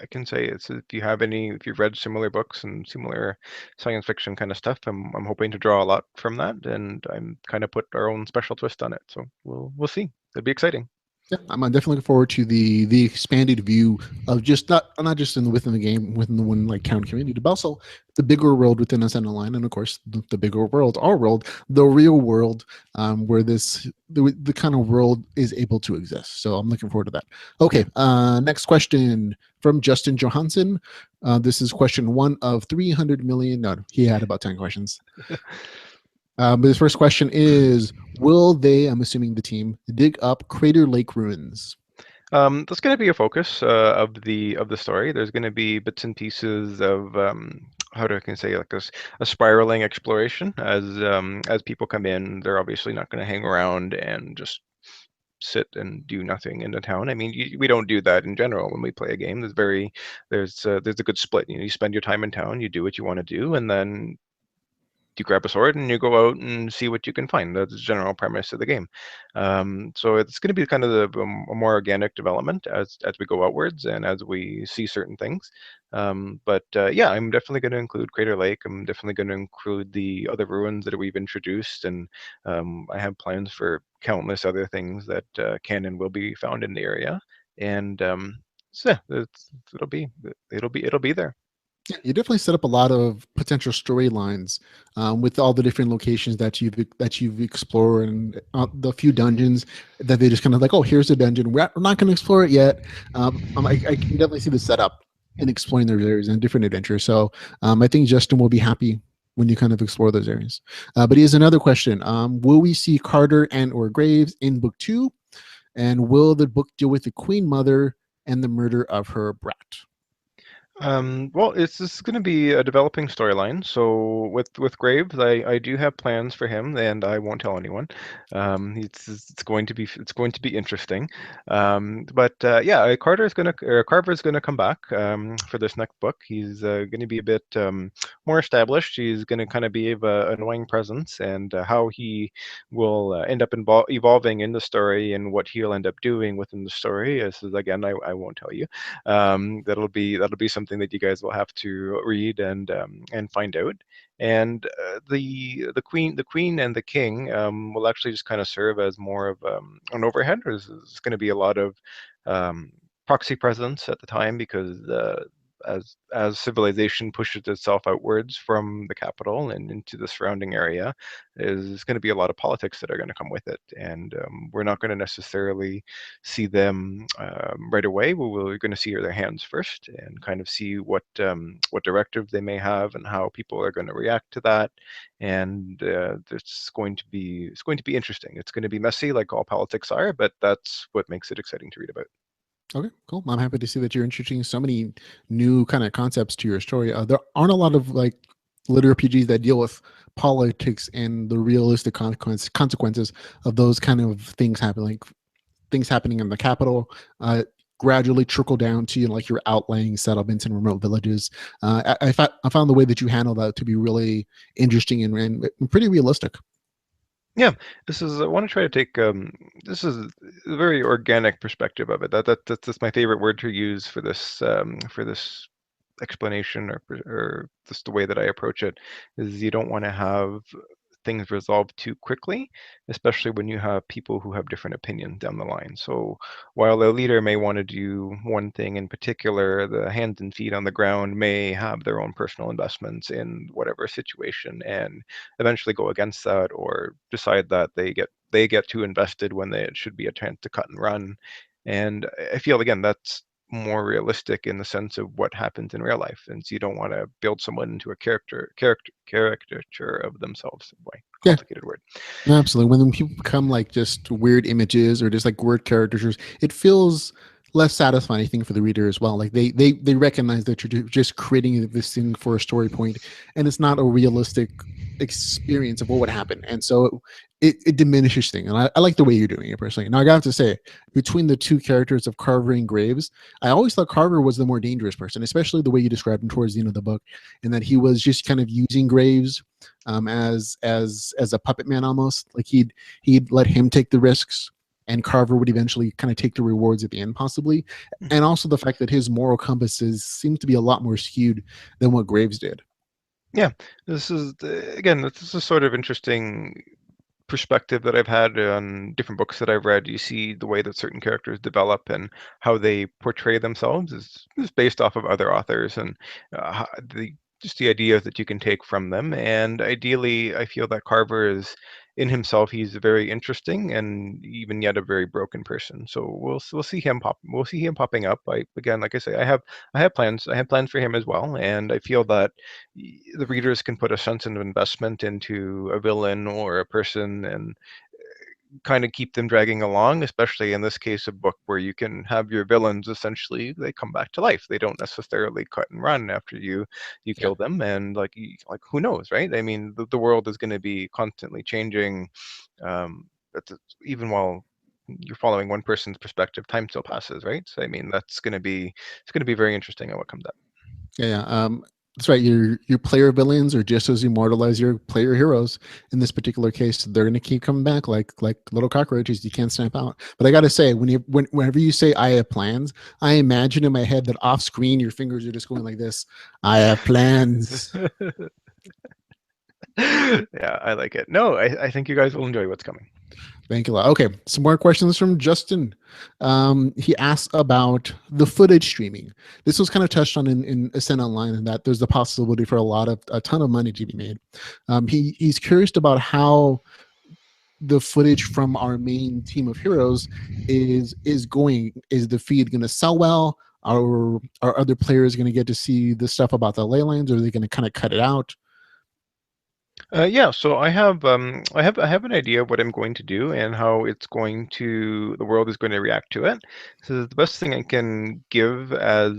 I can say it's if you've read similar books and similar science fiction kind of stuff, I'm hoping to draw a lot from that, and I'm kind of put our own special twist on it. So we'll see. It'll be exciting. Yeah, I'm definitely looking forward to the expanded view of just not just within the game, within the one like town community, but also the bigger world within Ascend Online, and of course the bigger world, our world, the real world, where the kind of world is able to exist. So I'm looking forward to that. Okay, next question from Justin Johansson. This is question one of 300 million. No, he had about 10 questions. But his first question is: will they, I'm assuming the team, dig up Crater Lake ruins? That's going to be a focus of the story. There's going to be bits and pieces of how do I can say like a spiraling exploration as people come in. They're obviously not going to hang around and just sit and do nothing in the town. I mean, we don't do that in general when we play a game. There's a good split. You know, you spend your time in town, you do what you want to do, and then you grab a sword and you go out and see what you can find. That's the general premise of the game. So it's going to be kind of a more organic development as we go outwards and as we see certain things. But yeah, I'm definitely going to include Crater Lake. I'm definitely going to include the other ruins that we've introduced, and I have plans for countless other things that can and will be found in the area. And so yeah, it'll be there. Yeah, you definitely set up a lot of potential storylines with all the different locations that you've explored and the few dungeons that they just kind of like, oh, here's a dungeon. We're not going to explore it yet. I can definitely see the setup and exploring those areas and different adventures. So I think Justin will be happy when you kind of explore those areas. But he has another question: will we see Carter and or Graves in book 2? And will the book deal with the Queen Mother and the murder of her brat? Well, this is going to be a developing storyline. So with Graves, I do have plans for him, and I won't tell anyone. It's going to be interesting. But yeah, Carver is gonna come back for this next book. He's going to be a bit more established. He's going to kind of be an annoying presence, and how he will end up evolving in the story and what he'll end up doing within the story. This is again, I won't tell you. That'll be something that you guys will have to read and find out. And the queen and the king will actually just kind of serve as more of an overhead. There's going to be a lot of um, proxy presence at the time because as civilization pushes itself outwards from the capital and into the surrounding area, is going to be a lot of politics that are going to come with it, and we're not going to necessarily see them right away. We're going to see their hands first and kind of see what directive they may have and how people are going to react to that. And it's going to be interesting. It's going to be messy, like all politics are, but that's what makes it exciting to read about. Okay, cool. I'm happy to see that you're introducing so many new kind of concepts to your story. There aren't a lot of like lit RPGs that deal with politics and the realistic consequences of those kind of things happening, like things happening in the capital. gradually trickle down to like your outlying settlements and remote villages. I found the way that you handle that to be really interesting and pretty realistic. Yeah, this is. I want to try to take. This is a very organic perspective of it. That's my favorite word to use for this explanation or just the way that I approach it is you don't want to have things resolved too quickly, especially when you have people who have different opinions down the line. So while a leader may want to do one thing in particular, the hands and feet on the ground may have their own personal investments in whatever situation and eventually go against that or decide that they get too invested when it should be a chance to cut and run. And I feel again that's more realistic in the sense of what happens in real life, and so you don't want to build someone into a caricature of themselves. Boy, Yeah, complicated word. absolutely. When people become like just weird images or just like word caricatures, it feels less satisfying, I think, for the reader as well. Like they recognize that you're just creating this thing for a story point, and it's not a realistic experience of what would happen, and so it diminishes things. And I like the way you're doing it personally. Now I have to say, between the two characters of Carver and Graves, I always thought Carver was the more dangerous person, especially the way you described him towards the end of the book, and that he was just kind of using Graves as a puppet man almost. Like he'd let him take the risks, and Carver would eventually kind of take the rewards at the end, possibly. And also the fact that his moral compasses seems to be a lot more skewed than what Graves did. Yeah, this is again, this is a sort of interesting perspective that I've had on different books that I've read. You see the way that certain characters develop and how they portray themselves is based off of other authors and the just the ideas that you can take from them. And ideally, I feel that Carver is in himself. He's very interesting and even yet a very broken person. So we'll see him popping up. Again, like I say, I have plans. I have plans for him as well, and I feel that the readers can put a sense of investment into a villain or a person and kind of keep them dragging along, especially in this case a book where you can have your villains essentially they come back to life. They don't necessarily cut and run after you Yeah. kill them, and like who knows, right? I mean, the world is going to be constantly changing. But even while you're following one person's perspective, time still passes, right? So I mean, it's going to be very interesting on what comes up. Yeah. That's right. Your player villains are just as immortal as your player heroes. In this particular case, they're going to keep coming back like little cockroaches. You can't snap out. But I got to say, whenever you say "I have plans," I imagine in my head that off screen your fingers are just going like this. I have plans. Yeah, I like it. No, I think you guys will enjoy what's coming. Thank you a lot. Okay, some more questions from Justin. He asked about the footage streaming. This was kind of touched on in Ascend Online, and that there's the possibility for a ton of money to be made. He's curious about how the footage from our main team of heroes is going. Is the feed going to sell well? Are other players going to get to see the stuff about the ley lines, or are they going to kind of cut it out? Yeah, so I have an idea of what I'm going to do and how the world is going to react to it. So the best thing I can give as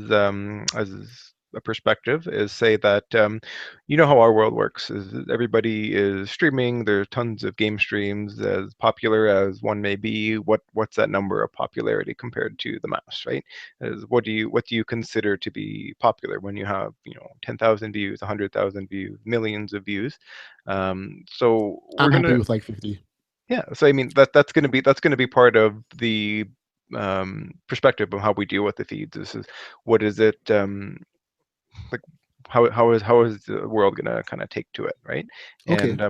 a perspective is say that you know how our world works is that everybody is streaming. There are tons of game streams, as popular as one may be. What's that number of popularity compared to the mass, right? What do you consider to be popular when you have 10,000 views, 100,000 views, millions of views? So I'm we're happy gonna, with like 50. yeah. So I mean that's gonna be part of the perspective of how we deal with the feeds. This is what is it like? How is the world gonna kind of take to it, right? Okay, And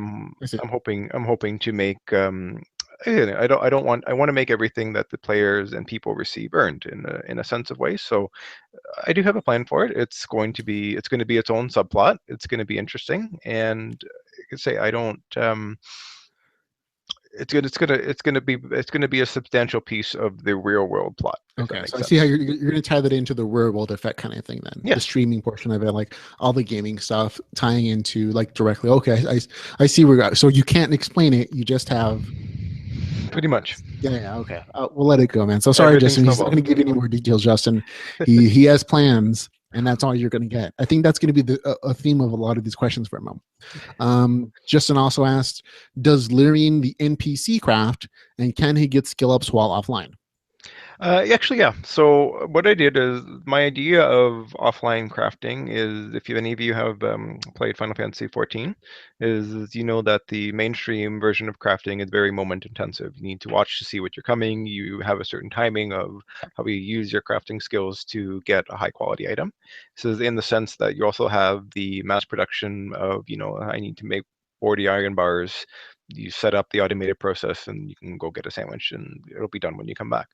I see. I'm hoping to make again, I want to make everything that the players and people receive earned in a sense of way. So I do have a plan for it. It's going to be its own subplot. It's going to be interesting, and I can say I don't. It's going to be a substantial piece of the real world plot, if that Okay, so makes I see how sense. you're going to tie that into the real world effect kind of thing. Then the Yes, streaming portion of it, like all the gaming stuff, tying into like directly. Okay, I see where. So you can't explain it. You just have. pretty much. Yeah, yeah. Okay, we'll let it go, man. So sorry, Everything Justin. He's not snowballs. going to give you any more details, Justin. He has plans, and that's all you're going to get. I think that's going to be a theme of a lot of these questions for him. Justin also asked, "Does Lyrian the NPC craft, and can he get skill ups while offline?" Actually, yeah. So what I did is my idea of offline crafting is, if any of you have played Final Fantasy 14, is you know that the mainstream version of crafting is very moment intensive. You need to watch to see what you're coming. You have a certain timing of how you use your crafting skills to get a high quality item. So in the sense that you also have the mass production of, I need to make 40 iron bars. You set up the automated process and you can go get a sandwich and it'll be done when you come back.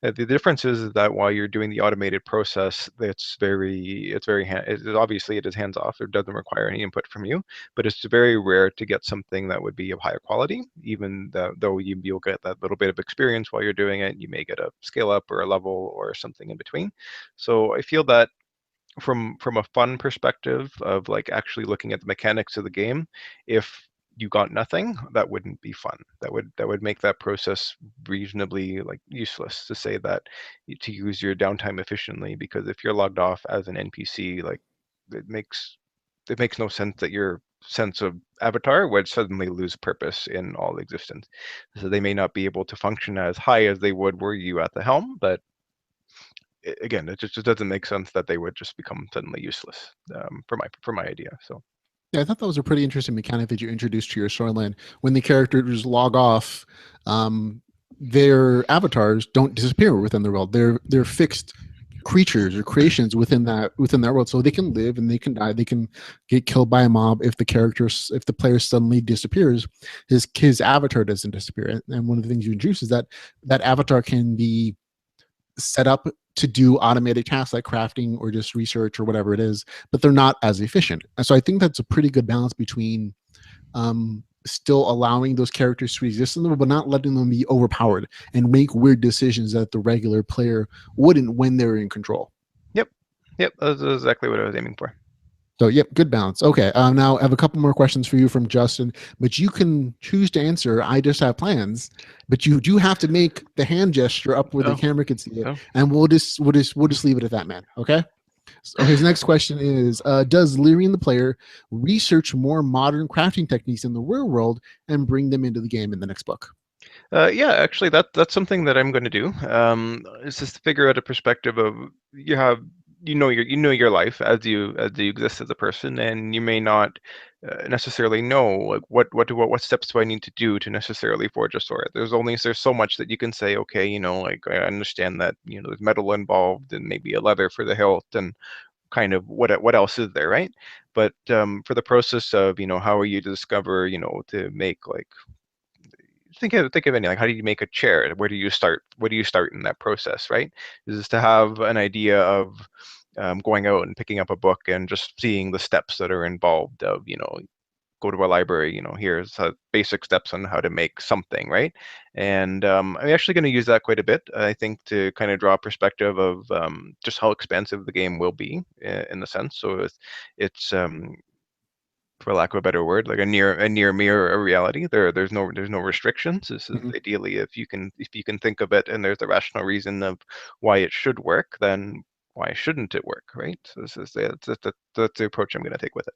The difference is that while you're doing the automated process, obviously it is hands off. It doesn't require any input from you, but it's very rare to get something that would be of higher quality. Even though you'll get that little bit of experience while you're doing it, you may get a scale up or a level or something in between. So I feel that from a fun perspective of like actually looking at the mechanics of the game, if you got nothing, that wouldn't be fun. That would make that process reasonably like useless, to say that, to use your downtime efficiently, because if you're logged off as an NPC, like it makes it makes no sense that your sense of avatar would suddenly lose purpose in all existence. So they may not be able to function as high as they would were you at the helm, but again, it just doesn't make sense that they would just become suddenly useless, for my idea. So Yeah, I thought that was a pretty interesting mechanic that you introduced to your storyline. When the characters log off, um, their avatars don't disappear within the world. They're fixed creatures or creations within that world, so they can live and they can die. They can get killed by a mob if the player suddenly disappears. His avatar doesn't disappear, and one of the things you introduce is that avatar can be set up to do automated tasks like crafting or just research or whatever it is, but they're not as efficient. And so I think that's a pretty good balance between still allowing those characters to exist in the world, but not letting them be overpowered and make weird decisions that the regular player wouldn't when they're in control. yep, that's exactly what I was aiming for. So, yep, good balance. Okay, now I have a couple more questions for you from Justin, but you can choose to answer. I just have plans, but you do have to make the hand gesture up where the Oh, camera can see it, oh. and we'll just leave it at that, man. Okay. So his next question is: does Lyrian the player research more modern crafting techniques in the real world and bring them into the game in the next book? Yeah, actually, that's something that I'm going to do. Is just to figure out a perspective of, you know your life as you exist as a person, and you may not necessarily know like what steps do I need to do to necessarily forge a sword. There's so much that you can say. Okay, like I understand that there's metal involved and maybe a leather for the hilt and kind of what else is there, right? But for the process of how are you to discover to make like think of any, like, how do you make a chair? Where do you start? Where do you start in that process, right? Is to have an idea of going out and picking up a book and just seeing the steps that are involved of go to a library, here's basic steps on how to make something, right? And I'm actually going to use that quite a bit, I think, to kind of draw a perspective of just how expansive the game will be, in the sense. So it's for lack of a better word, like a near mirror of reality. There's no restrictions. This is Mhm. ideally, if you can think of it, and there's a rational reason of why it should work, then why shouldn't it work, right? So that's the approach I'm going to take with it.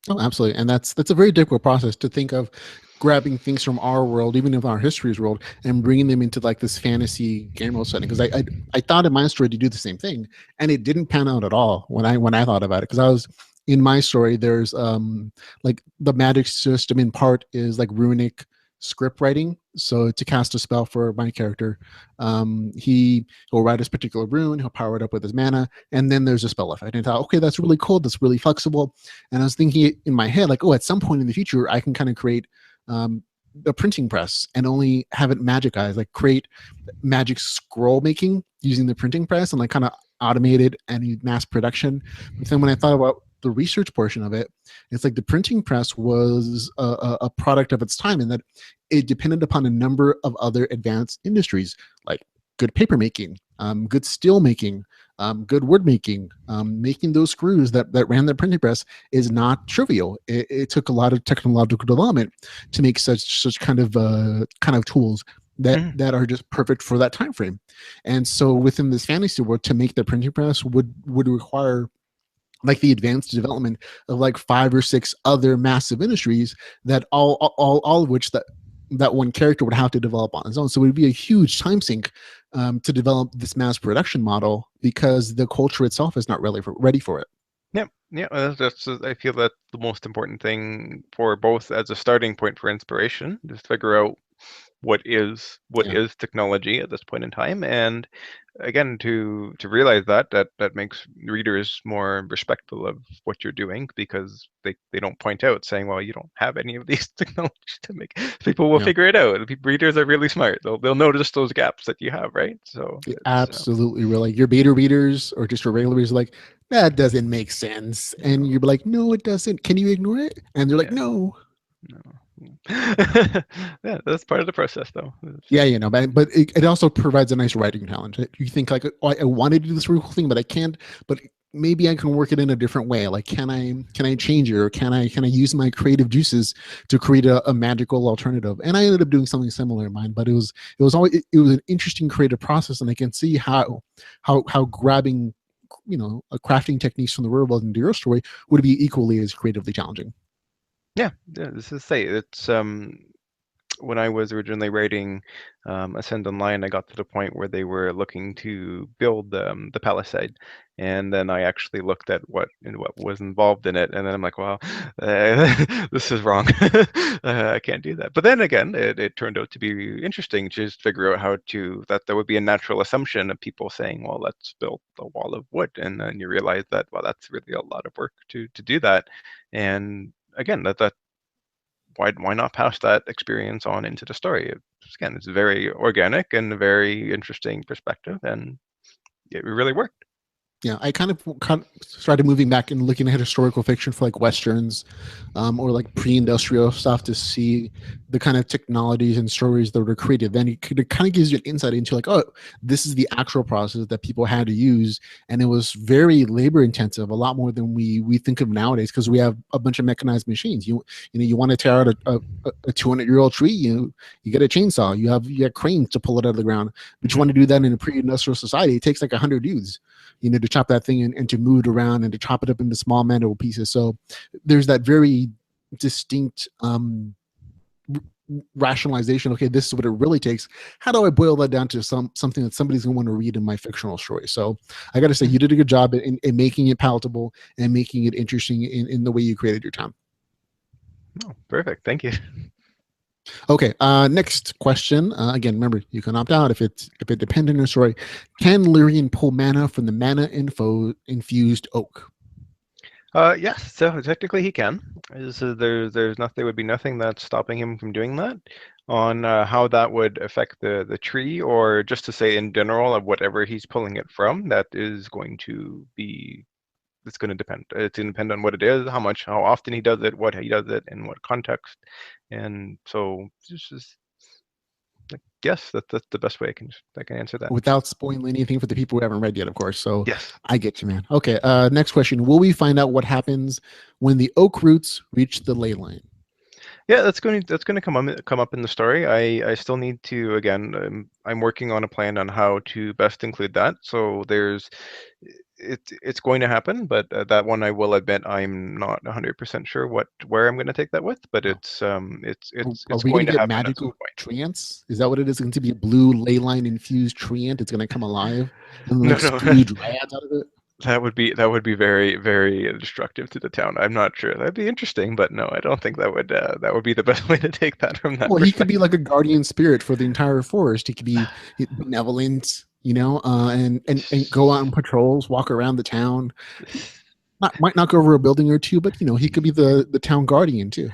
Oh, absolutely, and that's a very difficult process to think of grabbing things from our world, even of our history's world, and bringing them into like this fantasy game world setting. Because I thought in my story to do the same thing, and it didn't pan out at all when I thought about it. Because I was in my story, there's like the magic system in part is like runic script writing. So to cast a spell for my character, he'll write this particular rune, he'll power it up with his mana, and then there's a spell effect. And I thought, okay, that's really cool, that's really flexible. And I was thinking in my head, like, oh, at some point in the future, I can kind of create a printing press and only have it magicized, like create magic scroll making using the printing press and like kind of automated any mass production. But then when I thought about the research portion of it, it's like the printing press was a product of its time in that it depended upon a number of other advanced industries like good paper making, good steel making, good wood making. Making those screws that ran the printing press is not trivial. It took a lot of technological development to make such kind of tools that are just perfect for that time frame. And so within this fantasy world, to make the printing press would require like the advanced development of like 5 or 6 other massive industries that all of which that that one character would have to develop on his own. So it would be a huge time sink to develop this mass production model because the culture itself is not ready for it. Yeah, yeah, that's I feel that the most important thing for both as a starting point for inspiration is to figure out what is Yeah. technology at this point in time, and again to realize that makes readers more respectful of what you're doing because they don't point out saying, well, you don't have any of these technologies to make. People will Yeah. figure it out. Readers are really smart. They'll notice those gaps that you have, right? So Yeah, it's absolutely. We're like your beta readers or just your regular readers are like, that doesn't make sense. you And know, you're like, no, it doesn't. Can you ignore it? And they're like, yeah, no. no. Yeah, that's part of the process, though. Yeah, but it also provides a nice writing challenge. You think like, oh, I wanted to do this really cool thing, but I can't. But maybe I can work it in a different way. Like, can I change it, or can I use my creative juices to create a magical alternative? And I ended up doing something similar in mine. But it was always it was an interesting creative process, and I can see how grabbing a crafting techniques from the real world into your story would be equally as creatively challenging. Yeah, this is say it's when I was originally writing Ascend Online, I got to the point where they were looking to build the Palisade, and then I actually looked at what was involved in it, and then I'm like, well, this is wrong. I can't do that. But then again, it turned out to be interesting to just figure out how to that would be a natural assumption of people saying, well, let's build a wall of wood, and then you realize that, well, that's really a lot of work to do that, and again, that why not pass that experience on into the story? Again, it's very organic and a very interesting perspective, and it really worked. Yeah, I kind of started moving back and looking at historical fiction for like westerns, or like pre-industrial stuff to see the kind of technologies and stories that were created. Then it kind of gives you an insight into like, oh, this is the actual process that people had to use, and it was very labor intensive, a lot more than we think of nowadays because we have a bunch of mechanized machines. You want to tear out a 200-year-old tree, you get a chainsaw. You have cranes to pull it out of the ground. But you want to do that in a pre-industrial society, it takes like 100 dudes, to chop that thing and to move it around and to chop it up into small manageable pieces. So there's that very distinct rationalization. Okay, this is what it really takes. How do I boil that down to something that somebody's going to want to read in my fictional story? So I got to say, you did a good job in making it palatable and making it interesting in the way you created your town. Oh, perfect. Thank you. Okay, next question. Again, remember, you can opt out if it depends on your story. Can Lyrian pull mana from the mana infused oak? Yes, so technically he can. There's nothing. There would be nothing that's stopping him from doing that. On how that would affect the tree, or just to say in general of whatever he's pulling it from, that is going to be. It's going to depend. It's going to depend on what it is, how often he does it, what he does it, in what context, and so just yes, that's the best way I can answer that. Without spoiling anything for the people who haven't read yet, of course. So Yes. I get you, man. Okay, next question. Will we find out what happens when the oak roots reach the ley line? Yeah, that's going to come up in the story. I still need to again. I'm working on a plan on how to best include that. So it's going to happen, but that one I will admit I'm not 100% sure where I'm going to take that with. But it's Are we going going to to get happen at some magical point. treants? Is that what it is? Going to be a blue ley line infused treant? It's going to come alive and No, like no. spew dryads out of it? That would be very very destructive to the town. I'm not sure. That'd be interesting, but no, I don't think that would be the best way to take that from that Well, he could be perspective. like a guardian spirit for the entire forest. He could be benevolent, and go out on patrols, walk around the town. Might knock over a building or two, but he could be the town guardian too.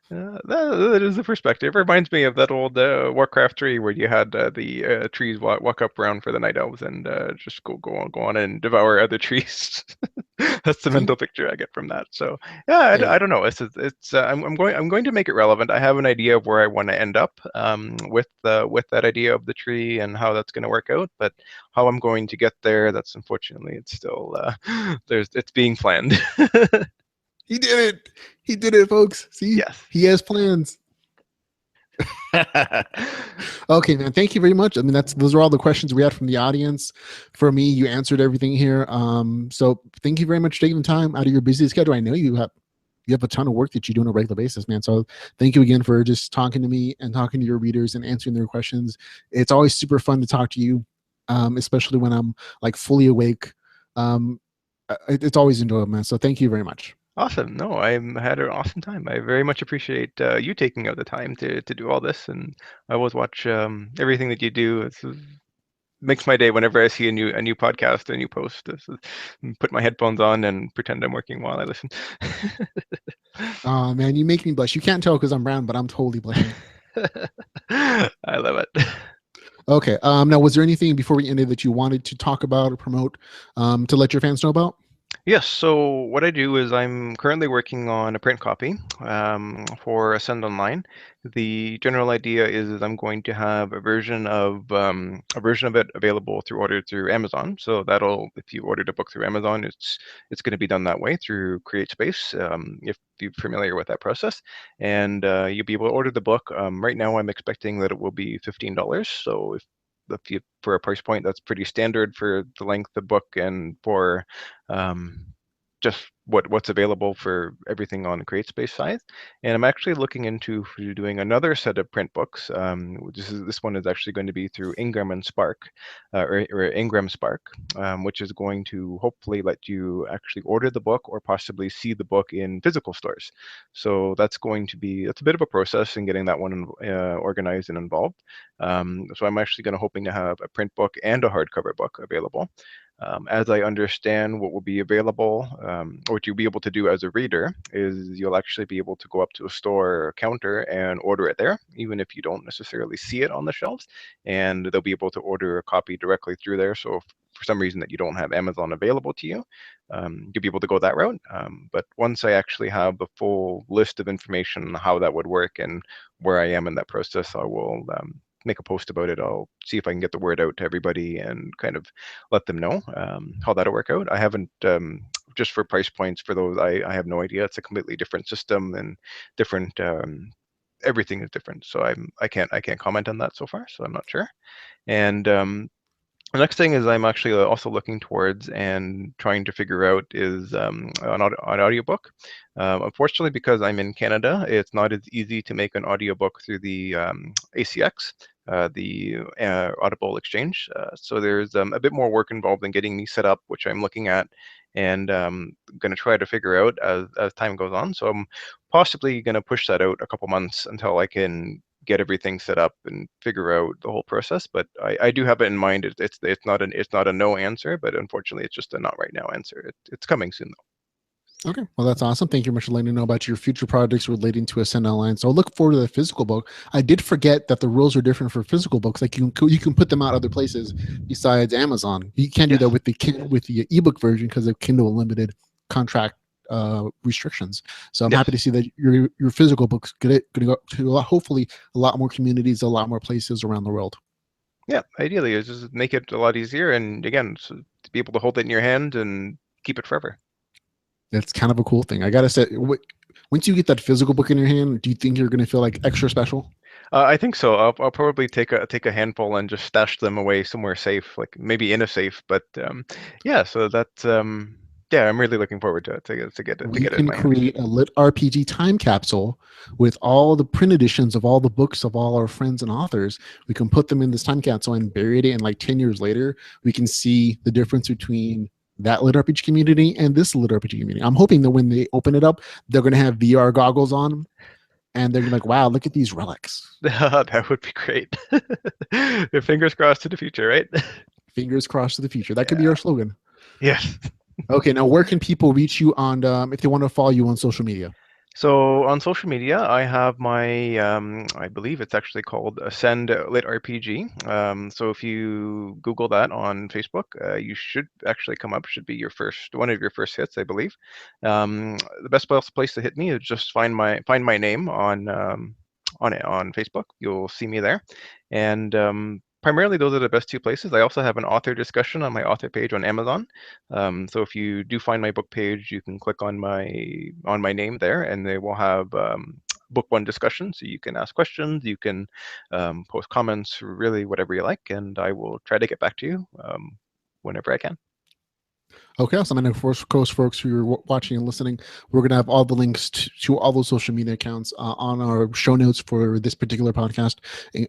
That is the perspective. It reminds me of that old Warcraft 3 where you had the trees walk up around for the night elves and just go on and devour other trees. That's the See, mental picture I get from that. So yeah, hey, I don't know. I'm going to make it relevant. I have an idea of where I want to end up with that idea of the tree and how that's going to work out. But how I'm going to get there, that's unfortunately it's still it's being planned. he did it. He did it, folks. See, Yes. he has plans. Okay, man. Thank you very much. I mean, those are all the questions we had from the audience. For me, you answered everything here. So thank you very much for taking the time out of your busy schedule. I know you have. you have a ton of work that you do on a regular basis, man. So thank you again for just talking to me and talking to your readers and answering their questions. It's always super fun to talk to you, especially when I'm like fully awake. It's always enjoyable, man. So thank you very much. Awesome. No, I had an awesome time. I very much appreciate you taking out the time to do all this, and I always watch everything that you do. Makes my day whenever I see a new podcast, a new post. Put my headphones on and pretend I'm working while I listen. Oh man, you make me blush. You can't tell because I'm brown, but I'm totally blushing. I love it. Okay. Now, was there anything before we ended that you wanted to talk about or promote to let your fans know about? Yes, so what I do is I'm currently working on a print copy for Ascend Online. The general idea is I'm going to have a version of it available through order through Amazon. So that'll, if you ordered a book through Amazon, it's going to be done that way through CreateSpace, if you're familiar with that process, and you'll be able to order the book. Right now, I'm expecting that it will be $15. So if you for a price point that's pretty standard for the length of the book and for um, just what's available for everything on the CreateSpace side. And I'm actually looking into doing another set of print books. This one is actually going to be through Ingram and Spark, or Ingram Spark, which is going to hopefully let you actually order the book or possibly see the book in physical stores. So that's a bit of a process in getting that one organized and involved. So I'm actually going to hoping to have a print book and a hardcover book available. As I understand what will be available, or what you'll be able to do as a reader is you'll actually be able to go up to a store or counter and order it there, even if you don't necessarily see it on the shelves, and they'll be able to order a copy directly through there. So if for some reason that you don't have Amazon available to you, you'll be able to go that route. But once I actually have the full list of information on how that would work and where I am in that process, I will make a post about it. I'll see if I can get the word out to everybody and kind of let them know how that'll work out. I haven't just for price points for those. I have no idea. It's a completely different system and different. Everything is different, so I can't comment on that so far. So I'm not sure. And the next thing is I'm actually also looking towards and trying to figure out is an audiobook. Unfortunately, because I'm in Canada, it's not as easy to make an audiobook through the ACX, the Audible Exchange. So there's a bit more work involved in getting me set up, which I'm looking at and going to try to figure out as time goes on. So I'm possibly going to push that out a couple months until I can get everything set up and figure out the whole process. But I do have it in mind. It's not a no answer, but unfortunately, it's just a not right now answer. It's coming soon though. Okay, well, that's awesome. Thank you very much for letting me know about your future projects relating to Ascend Online. So I look forward to the physical book. I did forget that the rules are different for physical books. Like you can put them out other places besides Amazon. You can't do that Yes. with the ebook version because of Kindle Unlimited contract restrictions. So I'm Yes. happy to see that your physical books going to go to hopefully a lot more communities, a lot more places around the world. Yeah. Ideally, it's just make it a lot easier, and again, so to be able to hold it in your hand and keep it forever. That's kind of a cool thing. I gotta say, once you get that physical book in your hand, do you think you're going to feel like extra special? I think so. I'll probably take a handful and just stash them away somewhere safe, like maybe in a safe. But yeah, so that's yeah, I'm really looking forward to it to We get it in can my hands. create a lit RPG time capsule with all the print editions of all the books of all our friends and authors. We can put them in this time capsule and bury it, and like 10 years later, we can see the difference between that lit RPG community and this lit RPG community. I'm hoping that when they open it up, they're going to have VR goggles on and they're gonna be like, wow, look at these relics. That would be great. Fingers crossed to the future, right? Fingers crossed to the future. That could be Yeah. our slogan. Yes. Okay, now where can people reach you on if they want to follow you on social media? So on social media, I have my, I believe it's actually called Ascend Lit RPG. So if you Google that on Facebook, you should actually come up. Should be one of your first hits, I believe. The best place to hit me is just find my name on Facebook. You'll see me there, and primarily those are the best two places. I also have an author discussion on my author page on Amazon. So if you do find my book page, you can click on my name there, and they will have book one discussion. So you can ask questions, you can post comments, really whatever you like, and I will try to get back to you whenever I can. Okay, awesome. And of course, folks who are watching and listening, we're going to have all the links to all those social media accounts on our show notes for this particular podcast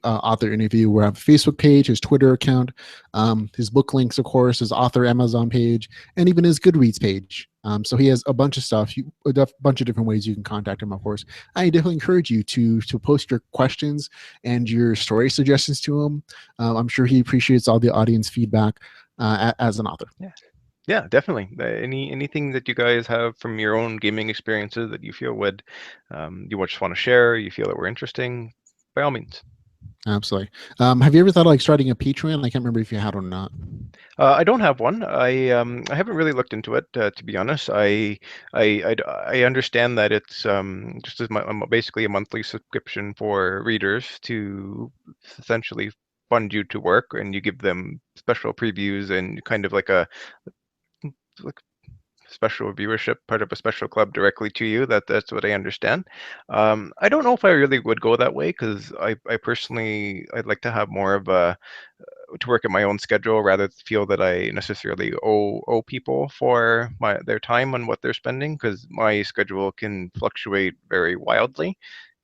author interview. We have a Facebook page, his Twitter account, his book links, of course, his author Amazon page, and even his Goodreads page. So he has a bunch of stuff, a bunch of different ways you can contact him, of course. I definitely encourage you to post your questions and your story suggestions to him. I'm sure he appreciates all the audience feedback as an author. Yeah, definitely. Anything that you guys have from your own gaming experiences that you feel would you just want to share, you feel that were interesting, by all means. Absolutely. Have you ever thought of like starting a Patreon? I can't remember if you had one or not. I don't have one. I haven't really looked into it, to be honest. I understand that it's just basically a monthly subscription for readers to essentially fund you to work, and you give them special previews and kind of like a like special viewership, part of a special club directly to you. That's what I understand. I don't know if I really would go that way because I personally I'd like to have more of a to work at my own schedule rather than feel that I necessarily owe people for their time and what they're spending, because my schedule can fluctuate very wildly.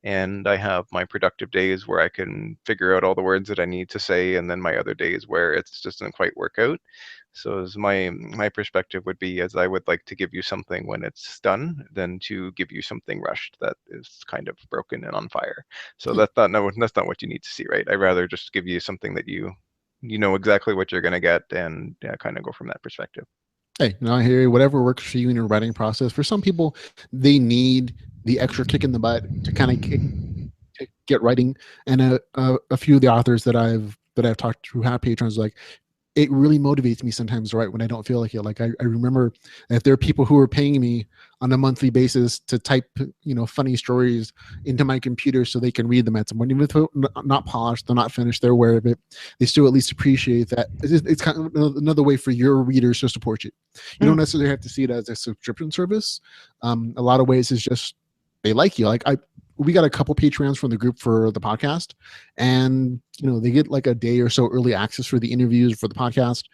And I have my productive days where I can figure out all the words that I need to say, and then my other days where it just doesn't quite work out. So as my perspective would be, as I would like to give you something when it's done, than to give you something rushed that is kind of broken and on fire. So that's not what you need to see, right? I'd rather just give you something that you know exactly what you're going to get, and kind of go from that perspective. Hey, I hear you. Whatever works for you in your writing process. For some people, they need the extra kick in the butt to kind of get writing. And a few of the authors that I've talked to who have patrons, like, it really motivates me sometimes to write when I don't feel like it. Like I remember if there are people who are paying me on a monthly basis to type, funny stories into my computer so they can read them at some point, even if they're not polished, they're not finished, they're aware of it. They still at least appreciate that. It's kind of another way for your readers to support you. You don't necessarily have to see it as a subscription service. A lot of ways it's just they like you. Like we got a couple Patreons from the group for the podcast, and they get like a day or so early access for the interviews for the podcast,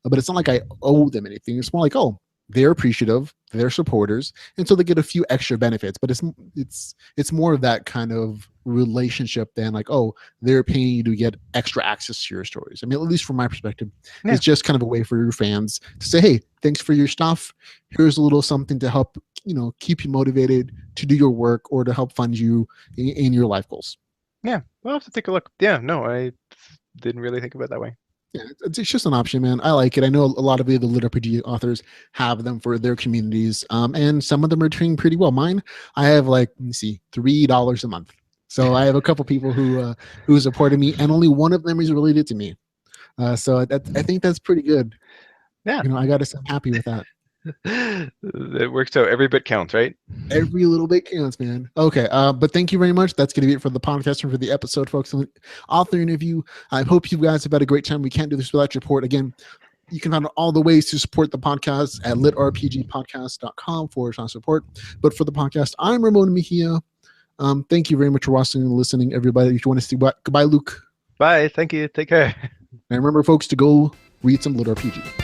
but it's not like I owe them anything. It's more like, oh, they're appreciative, they're supporters, and so they get a few extra benefits. But it's more of that kind of relationship than like, oh, they're paying you to get extra access to your stories. I mean, at least from my perspective, it's just kind of a way for your fans to say, hey, thanks for your stuff. Here's a little something to help keep you motivated to do your work or to help fund you in your life goals. Yeah, we'll have to take a look. Yeah, no, I didn't really think of it that way. Yeah, it's just an option, man. I like it. I know a lot of the LitRPG authors have them for their communities, and some of them are doing pretty well. Mine, I have like, let me see, $3 a month. So I have a couple people who supported me, and only one of them is related to me. So I think that's pretty good. Yeah, I got to say, I'm happy with that. It works out. Every bit counts, right? Every little bit counts, man. Okay, but thank you very much. That's going to be it for the podcast and for the episode, folks. Author interview. I hope you guys have had a great time. We can't do this without your support. Again, you can find all the ways to support the podcast at litrpgpodcast.com/support. But for the podcast, I'm Ramon Mejia. Thank you very much for watching and listening, everybody. If you want to see goodbye, Luke. Bye. Thank you. Take care. And remember, folks, to go read some LitRPG.